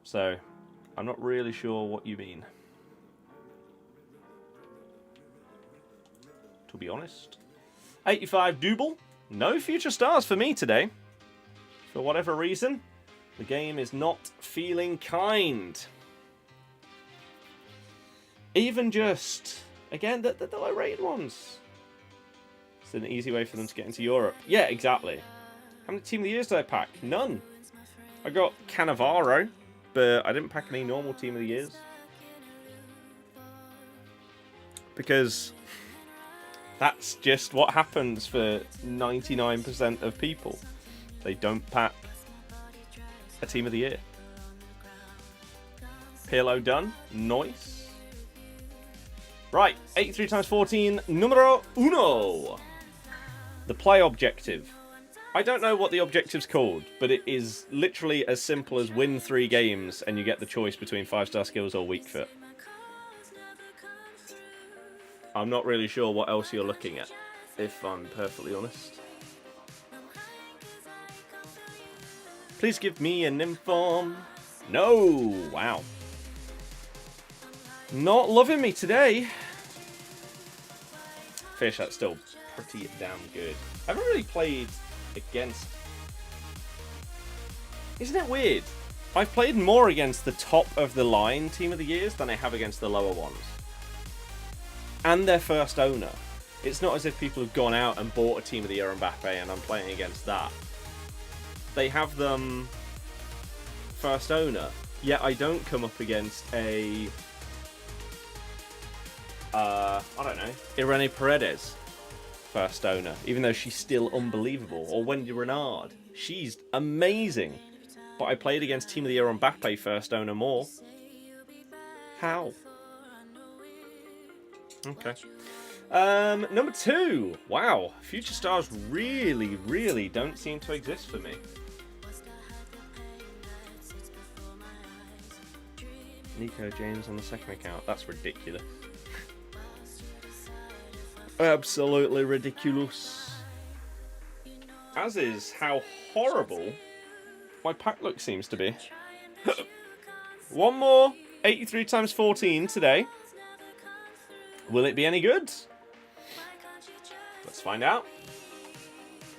So, I'm not really sure what you mean. To be honest. 85 double. No future stars for me today. For whatever reason. The game is not feeling kind. Even just, again, the low rated ones. It's an easy way for them to get into Europe. Yeah, exactly. How many Team of the Years did I pack? None. I got Cannavaro, but I didn't pack any normal Team of the Years. Because that's just what happens for 99% of people. They don't pack a Team of the Year. Pirlo done. Nice. Right, 83 times 14, numero uno. The play objective. I don't know what the objective's called, but it is literally as simple as win 3 games and you get the choice between 5-star skills or weak foot. I'm not really sure what else you're looking at, if I'm perfectly honest. Please give me an inform. No! Wow. Not loving me today. Fish, that's still pretty damn good. I haven't really played against... Isn't it weird? I've played more against the top of the line Team of the Years than I have against the lower ones. And their first owner. It's not as if people have gone out and bought a Team of the Year Mbappe and I'm playing against that. They have them first owner. Yet I don't come up against a... I don't know. Irene Paredes first owner. Even though she's still unbelievable. Or Wendy Renard. She's amazing. But I played against Team of the Year Mbappe first owner more. How? Okay. Number 2. Wow. Future stars really, really don't seem to exist for me. Nico James on the second account. That's ridiculous. Absolutely ridiculous. As is how horrible my pack look seems to be. One more 83 times 14 today. Will it be any good? Let's find out.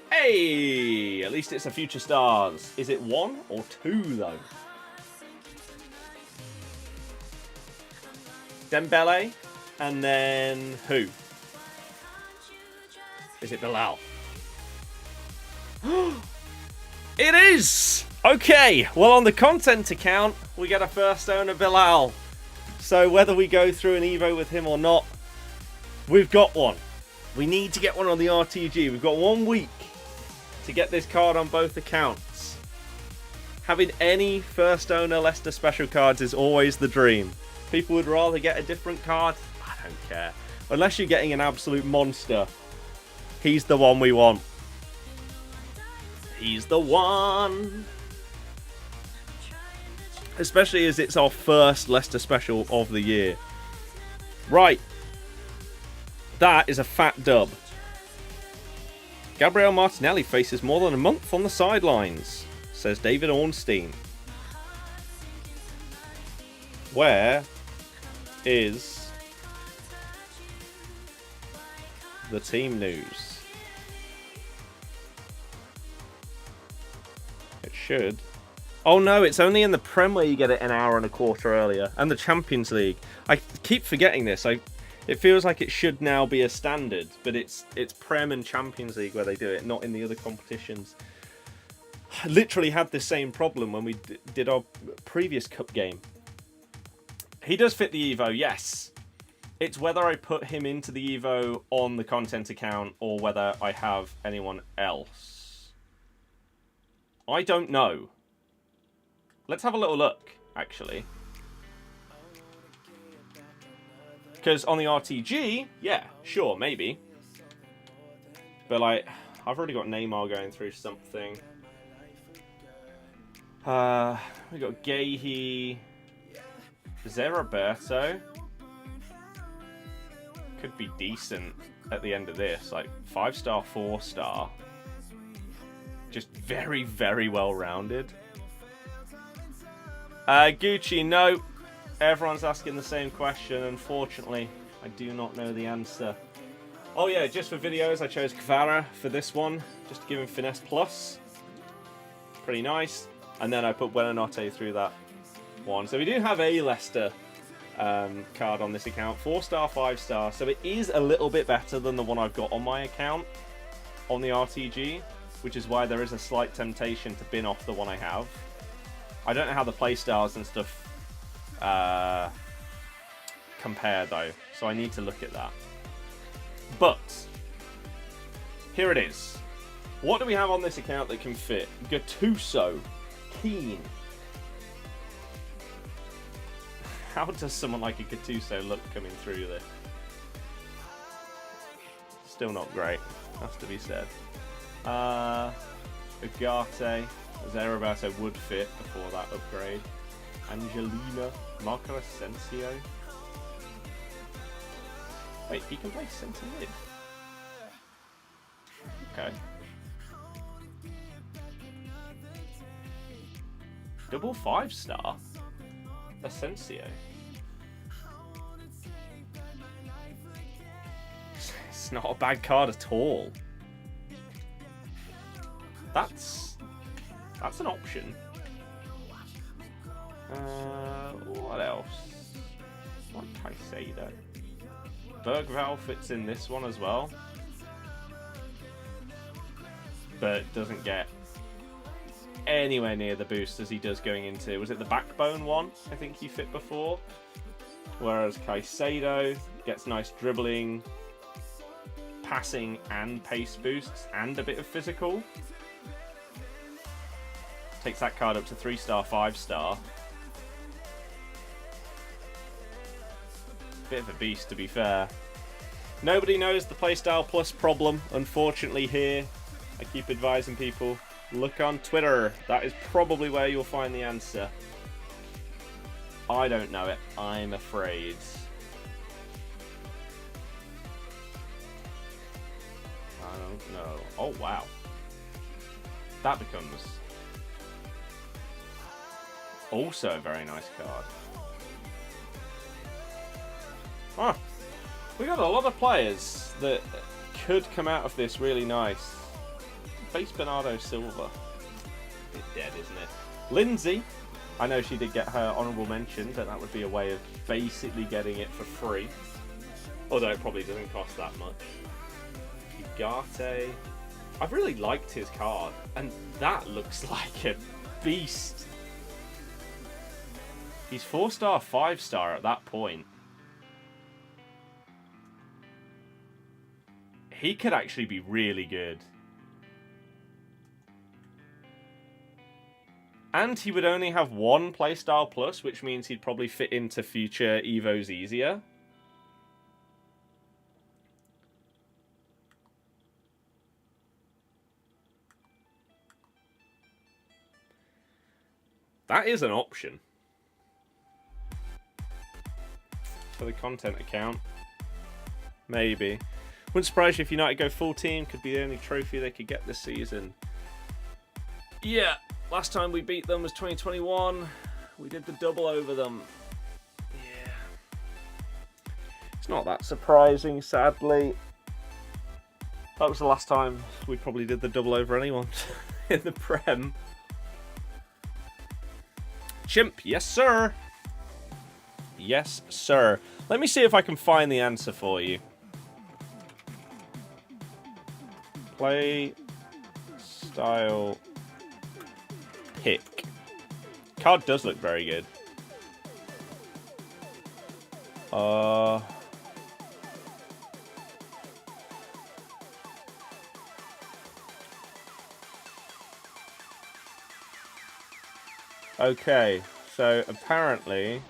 Hey! At least it's a future stars. Is it 1 or 2 though? Dembele. And then who? Is it Belal? It is! Okay, well on the content account, we get a first owner Belal. So whether we go through an Evo with him or not, we've got one. We need to get one on the RTG. We've got 1 week to get this card on both accounts. Having any first owner Leicester special cards is always the dream. People would rather get a different card. I don't care. Unless you're getting an absolute monster. He's the one we want. He's the one. Especially as it's our first Leicester special of the year. Right. That is a fat dub. Gabriel Martinelli faces more than a month on the sidelines, says David Ornstein. Where is the team news? It should. Oh no, it's only in the Prem where you get it an hour and a quarter earlier. And the Champions League. I keep forgetting this. It feels like it should now be a standard, but it's Prem and Champions League where they do it, not in the other competitions. I literally had the same problem when we did our previous cup game. He does fit the Evo, yes. It's whether I put him into the Evo on the content account or whether I have anyone else. I don't know. Let's have a little look, actually. Because on the RTG, yeah, sure, maybe. But, like, I've already got Neymar going through something. We got Gahey. Is there Roberto? Could be decent at the end of this. Like, 5-star, 4-star. Just very, very well-rounded. Gucci, no. Everyone's asking the same question. Unfortunately, I do not know the answer. Oh yeah, just for videos, I chose Kvara for this one. Just to give him Finesse Plus. Pretty nice. And then I put Buonanotte through that one. So we do have a Leicester card on this account. 4-star, 5-star. So it is a little bit better than the one I've got on my account on the RTG, which is why there is a slight temptation to bin off the one I have. I don't know how the playstyles and stuff compare though, so I need to look at that. But here it is. What do we have on this account that can fit? Gattuso, Keane. How does someone like a Gattuso look coming through this? Still not great, has to be said. Ugarte, Zerabato would fit before that upgrade. Angelina, Marco Asensio. Wait, he can play centre mid. Okay. Double 5-star. Asensio. It's not a bad card at all. That's an option. What else? What can I say though? Bergval fits in this one as well, but doesn't get anywhere near the boost as he does going into, was it the backbone one? I think he fit before. Whereas Caicedo gets nice dribbling, passing and pace boosts and a bit of physical. Takes that card up to 3-star, 5-star. Bit of a beast, to be fair. Nobody knows the Playstyle Plus problem, unfortunately, here. I keep advising people, look on Twitter. That is probably where you'll find the answer. I don't know it, I'm afraid. I don't know. Oh, wow. That becomes also a very nice card. Huh. We got a lot of players that could come out of this really nice. Face Bernardo Silva. Bit dead, isn't it? Lindsay. I know she did get her honourable mention, but that would be a way of basically getting it for free. Although it probably doesn't cost that much. Ugarte. I've really liked his card, and that looks like a beast. He's 4-star, 5-star at that point. He could actually be really good. And he would only have one Playstyle Plus, which means he'd probably fit into future Evos easier. That is an option for the content account. Maybe. Wouldn't surprise you if United go full team. Could be the only trophy they could get this season. Yeah, last time we beat them was 2021. We did the double over them. Yeah. It's not that surprising, sadly. That was the last time we probably did the double over anyone in the Prem. Chimp, yes sir. Yes sir. Let me see if I can find the answer for you. Play style pick. Card does look very good. Okay, so apparently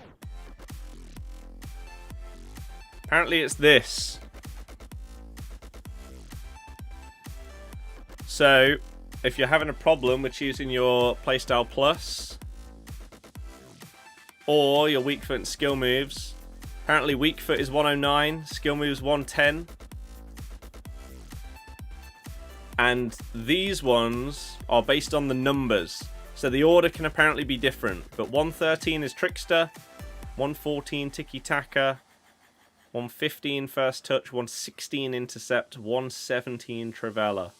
it's this. So, if you're having a problem with choosing your Playstyle Plus or your weak foot and skill moves, apparently weak foot is 109, skill moves 110. And these ones are based on the numbers. So the order can apparently be different. But 113 is Trickster, 114 Tiki Taka, 115 First Touch, 116 Intercept, 117 Travella.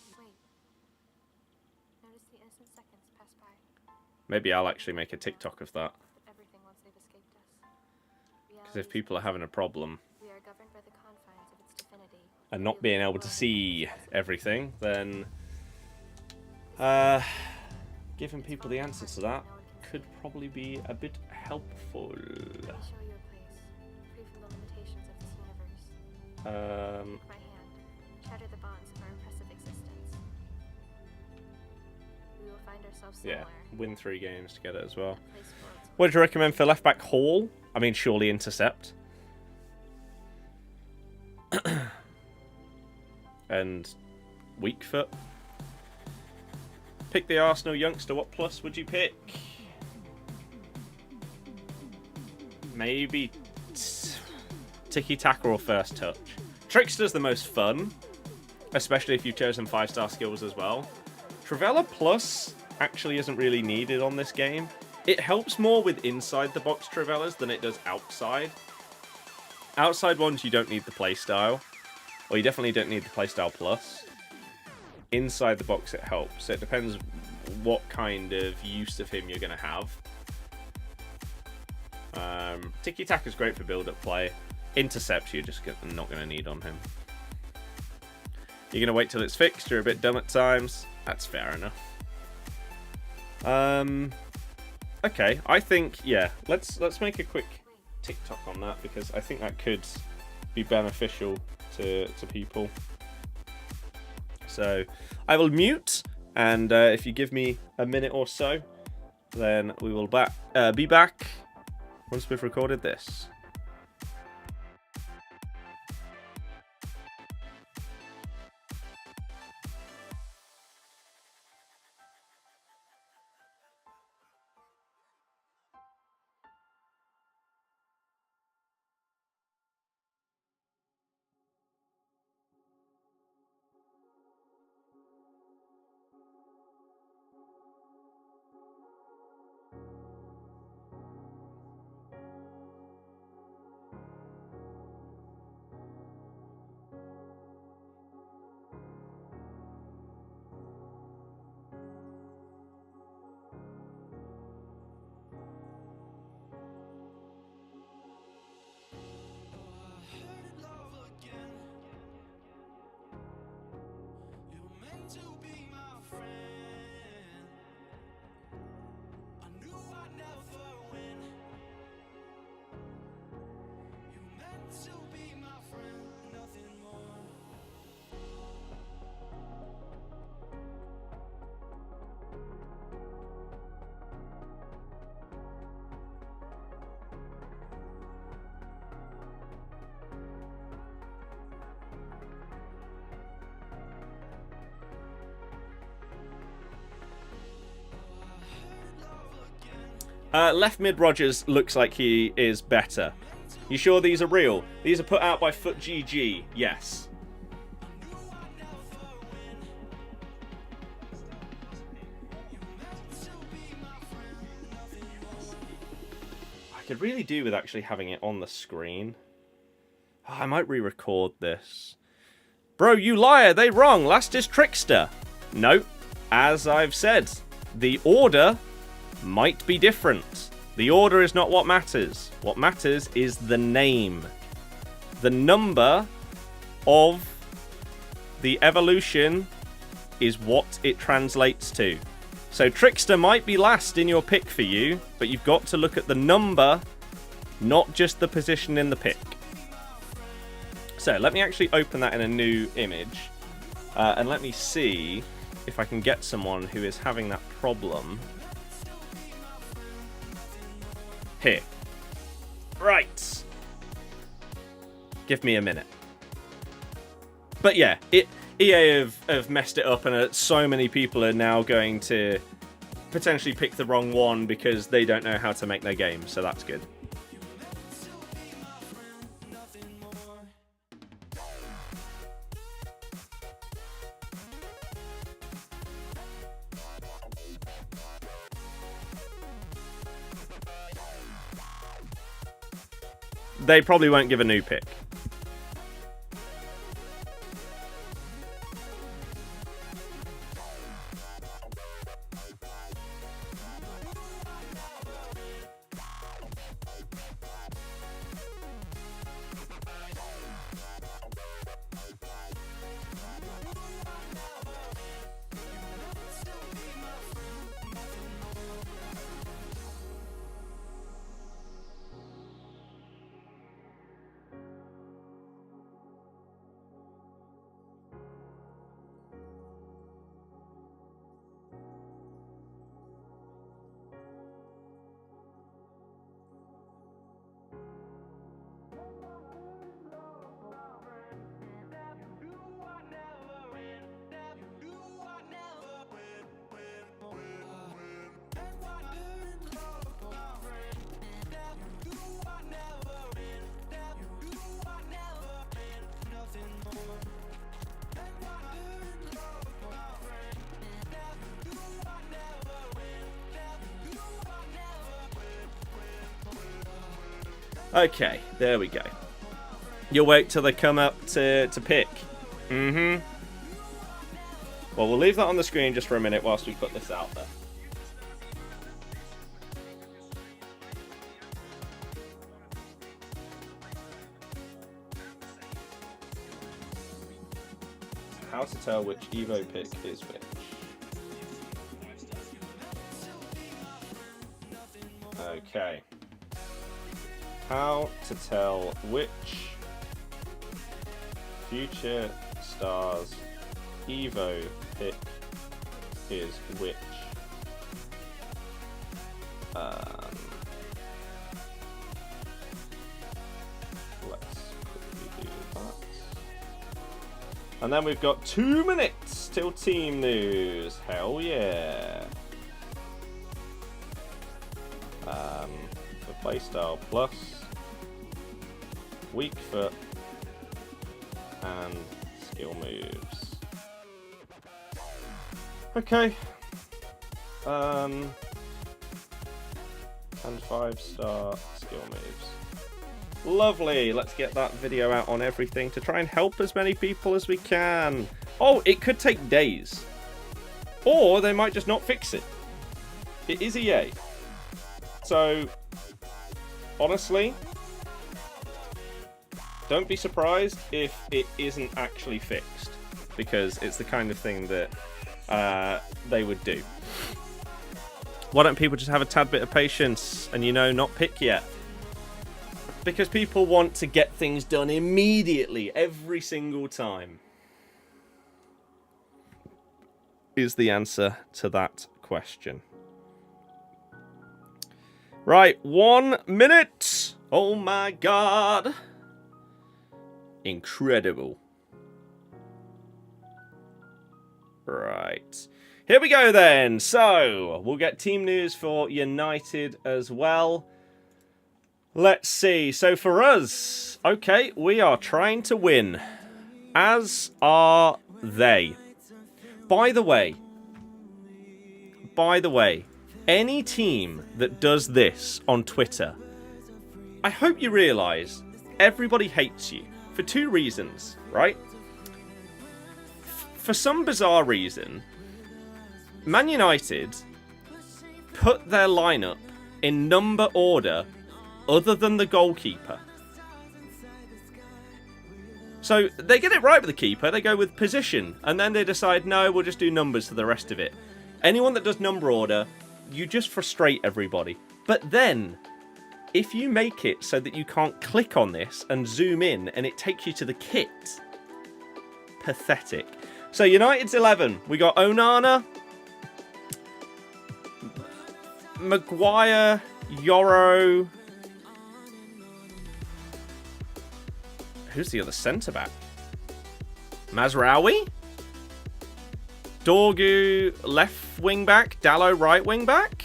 Maybe I'll actually make a TikTok of that. Because if people are having a problem and not being able to see everything, then giving people the answers to that could probably be a bit helpful. Yeah, win 3 games to get it as well. What did you recommend for left back? Hall? I mean, surely intercept. And weak foot. Pick the Arsenal youngster. What plus would you pick? Maybe tiki-taka or first touch. Trickster's the most fun, especially if you've chosen 5-star skills as well. Trivela plus actually isn't really needed on this game. It helps more with inside the box Trivelas than it does outside. Outside ones you don't need the playstyle, or you definitely don't need the playstyle plus. Inside the box it helps. So it depends what kind of use of him you're going to have. Tiki-taka is great for build-up play. Intercepts you're just not going to need on him. You're going to wait till it's fixed. You're a bit dumb at times. That's fair enough. Okay, I think, yeah, let's make a quick TikTok on that, because I think that could be beneficial to people. So I will mute, and if you give me a minute or so, then we will be back once we've recorded this. Left mid Rogers looks like he is better. You sure these are real? These are put out by FUTTIES. Yes. I could really do with actually having it on the screen. Oh, I might re-record this. Bro, you liar! They wrong! Last is Trickster. No. As I've said, the order might be different. The order is not what matters. What matters is the name. The number of the evolution is what it translates to. So Trickster might be last in your pick for you, but you've got to look at the number, not just the position in the pick. So let me actually open that in a new image, and let me see if I can get someone who is having that problem. Here. Right. Give me a minute. But yeah, EA have messed it up, and so many people are now going to potentially pick the wrong one because they don't know how to make their game, so that's good. They probably won't give a new pick. Okay, there we go. You'll wait till they come up to pick. Mm-hmm. Well, we'll leave that on the screen just for a minute whilst we put this out there. How to tell which Evo pick is which. Okay. How to tell which future stars Evo pick is which. Let's quickly do that. And then we've got 2 minutes till team news. Hell yeah. For Playstyle Plus, Weak Foot, and Skill Moves. Okay. And 5-star skill moves. Lovely. Let's get that video out on everything to try and help as many people as we can. Oh, it could take days. Or they might just not fix it. It is EA. So, honestly, don't be surprised if it isn't actually fixed. Because it's the kind of thing that they would do. Why don't people just have a tad bit of patience and, you know, not pick yet? Because people want to get things done immediately, every single time. Is the answer to that question. Right, 1 minute. Oh my god. Incredible. Right. Here we go then. So, we'll get team news for United as well. Let's see. So for us, okay, we are trying to win. As are they. By the way, any team that does this on Twitter, I hope you realise everybody hates you for 2 reasons, right? For some bizarre reason, Man United put their lineup in number order other than the goalkeeper. So they get it right with the keeper, they go with position, and then they decide, no, we'll just do numbers for the rest of it. Anyone that does number order, you just frustrate everybody. But then, if you make it so that you can't click on this and zoom in and it takes you to the kit, pathetic. So United's 11, we got Onana, Maguire, Yoro. Who's the other centre-back? Mazraoui? Dorgu, left wing-back. Dallo, right wing-back.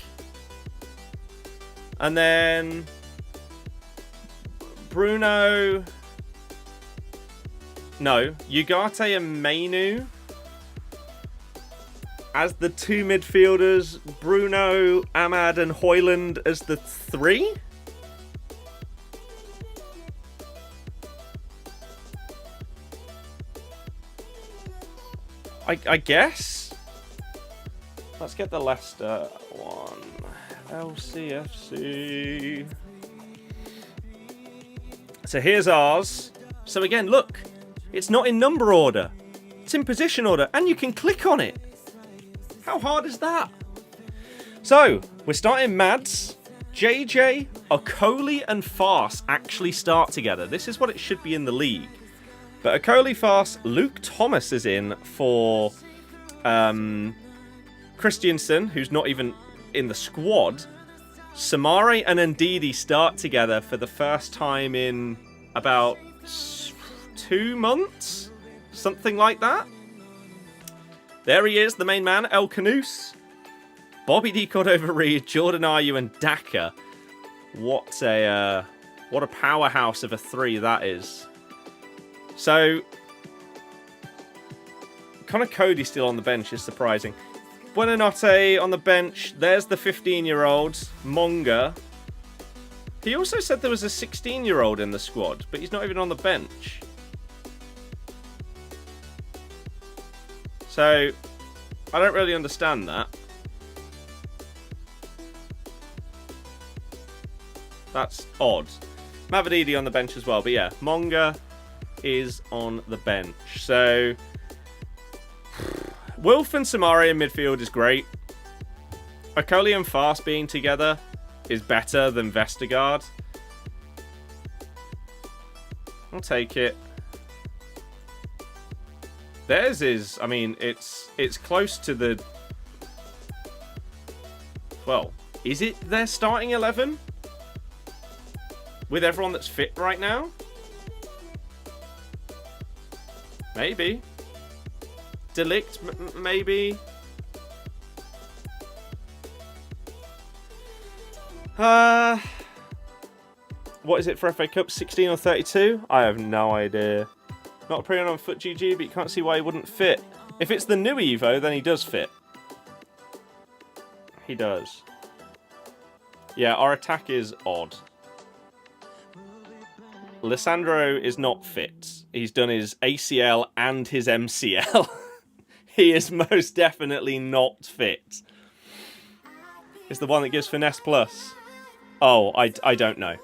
And then Bruno. No, Ugarte and Mainu as the 2 midfielders. Bruno, Ahmad, and Højlund as the 3. I guess. Let's get the Leicester one. LCFC. So here's ours. So again, look. It's not in number order. It's in position order. And you can click on it. How hard is that? So, we're starting Mads. JJ, Okoli, and Fars actually start together. This is what it should be in the league. But Okoli, Fars, Luke Thomas is in for Christiansen, who's not even in the squad. Samare and Ndidi start together for the first time in about 2 months? Something like that. There he is, the main man, El Canoose. Bobby D. Cordova-Reid, Jordan Ayew, and Daka. What a powerhouse of a 3 that is. So, Connor Cody still on the bench is surprising. Buonanotte on the bench. There's the 15-year-old, Monga, He also said there was a 16-year-old in the squad, but he's not even on the bench. So, I don't really understand that. That's odd. Mavididi on the bench as well, but yeah, Monga is on the bench. So, Wilf and Samari in midfield is great. Okoli and Fast being together is better than Vestergaard. I'll take it. Theirs is, I mean, it's close to the... Well, is it their starting 11? With everyone that's fit right now? Maybe. Delict, maybe. What is it for FA Cup? 16 or 32? I have no idea. Not appearing on FUTGG, but you can't see why he wouldn't fit. If it's the new Evo, then he does fit. He does. Yeah, our attack is odd. Lissandro is not fit. He's done his ACL and his MCL. He is most definitely not fit. It's the one that gives Finesse Plus. Oh, I don't know.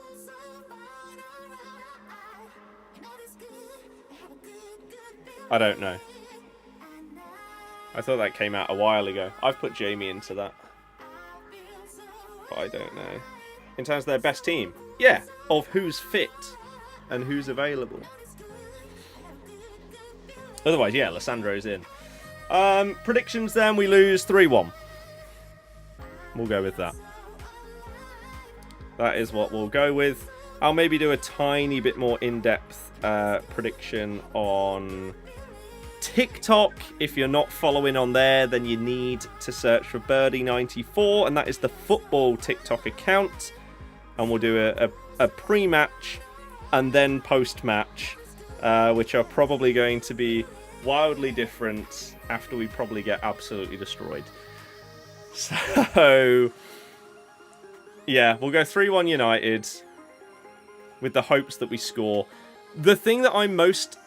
I don't know. I thought that came out a while ago. I've put Jamie into that. But I don't know. In terms of their best team? Yeah, of who's fit and who's available. Otherwise, yeah, Lissandro's in. Predictions then, we lose 3-1. We'll go with that. That is what we'll go with. I'll maybe do a tiny bit more in-depth prediction on TikTok. If you're not following on there, then you need to search for Birdie94, and that is the football TikTok account. And we'll do a pre-match and then post-match, which are probably going to be wildly different after we probably get absolutely destroyed. So, yeah, we'll go 3-1 United with the hopes that we score. The thing that I'm most...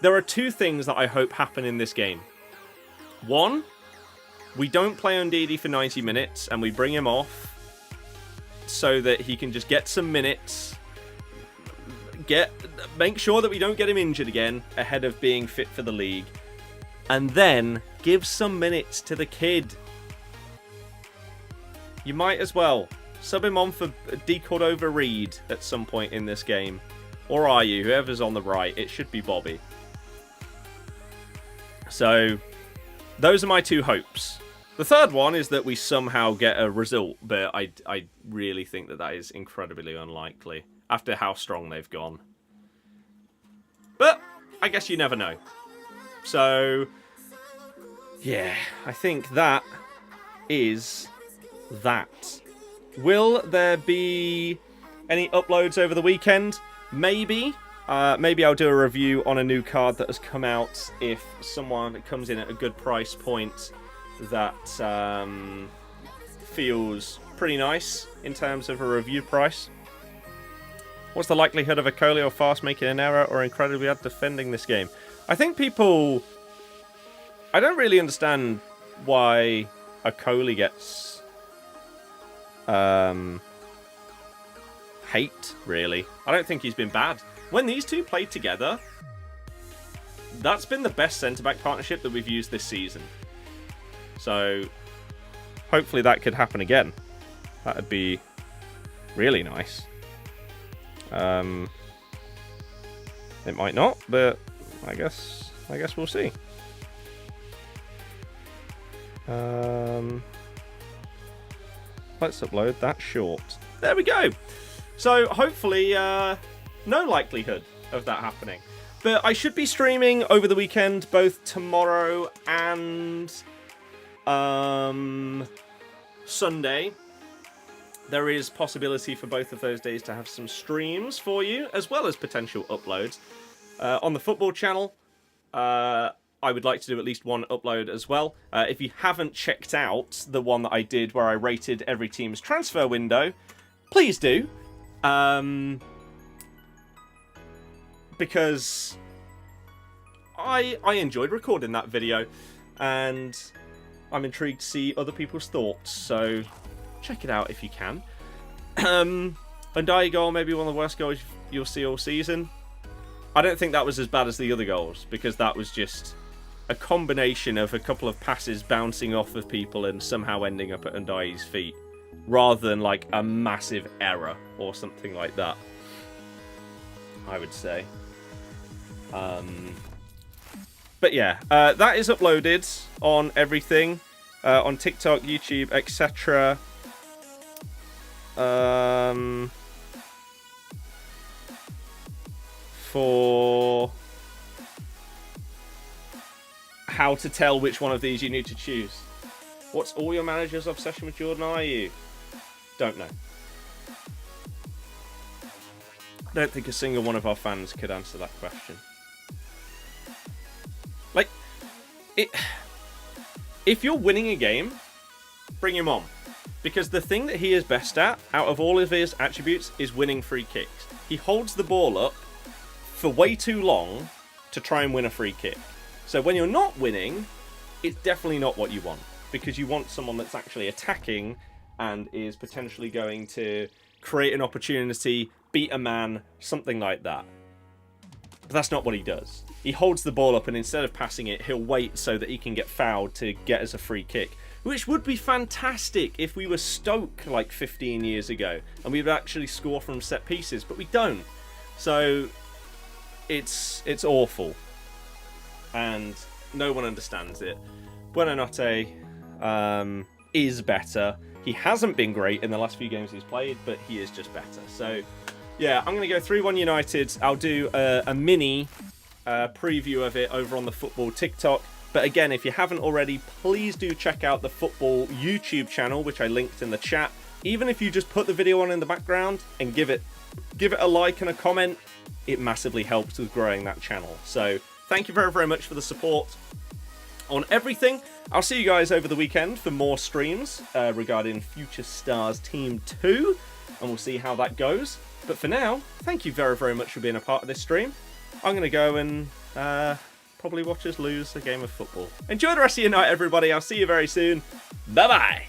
There are two things that I hope happen in this game. One, we don't play Ndidi for 90 minutes and we bring him off so that he can just get some minutes, make sure that we don't get him injured again ahead of being fit for the league, and then give some minutes to the kid. You might as well sub him on for Decoding Evo Reed at some point in this game. Or are you? Whoever's on the right. It should be Bobby. So, those are my two hopes. The third one is that we somehow get a result, but I really think that that is incredibly unlikely after how strong they've gone. But I guess you never know. So, yeah, I think that is that. Will there be any uploads over the weekend? Maybe. Maybe I'll do a review on a new card that has come out if someone comes in at a good price point that feels pretty nice in terms of a review price. What's the likelihood of Okoli or Fast making an error or incredibly bad defending this game? I think people... I don't really understand why Okoli gets hate, really. I don't think he's been bad. When these two played together, that's been the best centre-back partnership that we've used this season. So, hopefully that could happen again. That would be really nice. It might not, but I guess we'll see. Let's upload that short. There we go. So hopefully, no likelihood of that happening. But I should be streaming over the weekend, both tomorrow and Sunday. There is possibility for both of those days to have some streams for you, as well as potential uploads. On the football channel, I would like to do at least one upload as well. If you haven't checked out the one that I did where I rated every team's transfer window, please do. Because I enjoyed recording that video, and I'm intrigued to see other people's thoughts, so check it out if you can. Undai goal, maybe one of the worst goals you'll see all season. I don't think that was as bad as the other goals, because that was just a combination of a couple of passes bouncing off of people and somehow ending up at Undai's feet, rather than like a massive error or something like that, I would say. But yeah, that is uploaded on everything, on TikTok, YouTube, etc. For how to tell which one of these you need to choose. What's all your manager's obsession with Jordan Ayew? Don't know. I don't think a single one of our fans could answer that question. Like, if you're winning a game, bring him on. Because the thing that he is best at, out of all of his attributes, is winning free kicks. He holds the ball up for way too long to try and win a free kick. So when you're not winning, it's definitely not what you want. Because you want someone that's actually attacking and is potentially going to create an opportunity, beat a man, something like that. But that's not what he does. He holds the ball up, and instead of passing it, he'll wait so that he can get fouled to get us a free kick. Which would be fantastic if we were Stoke like 15 years ago and we would actually score from set pieces, but we don't. So it's awful. And no one understands it. Buonanotte is better. He hasn't been great in the last few games he's played, but he is just better. So yeah, I'm going to go 3-1 United. I'll do a mini preview of it over on the football TikTok. But again, if you haven't already, please do check out the football YouTube channel, which I linked in the chat. Even if you just put the video on in the background and give it a like and a comment, it massively helps with growing that channel. So thank you very, very much for the support on everything. I'll see you guys over the weekend for more streams regarding Future Stars Team 2, and we'll see how that goes. But for now, thank you very, very much for being a part of this stream. I'm going to go and probably watch us lose a game of football. Enjoy the rest of your night, everybody. I'll see you very soon. Bye-bye.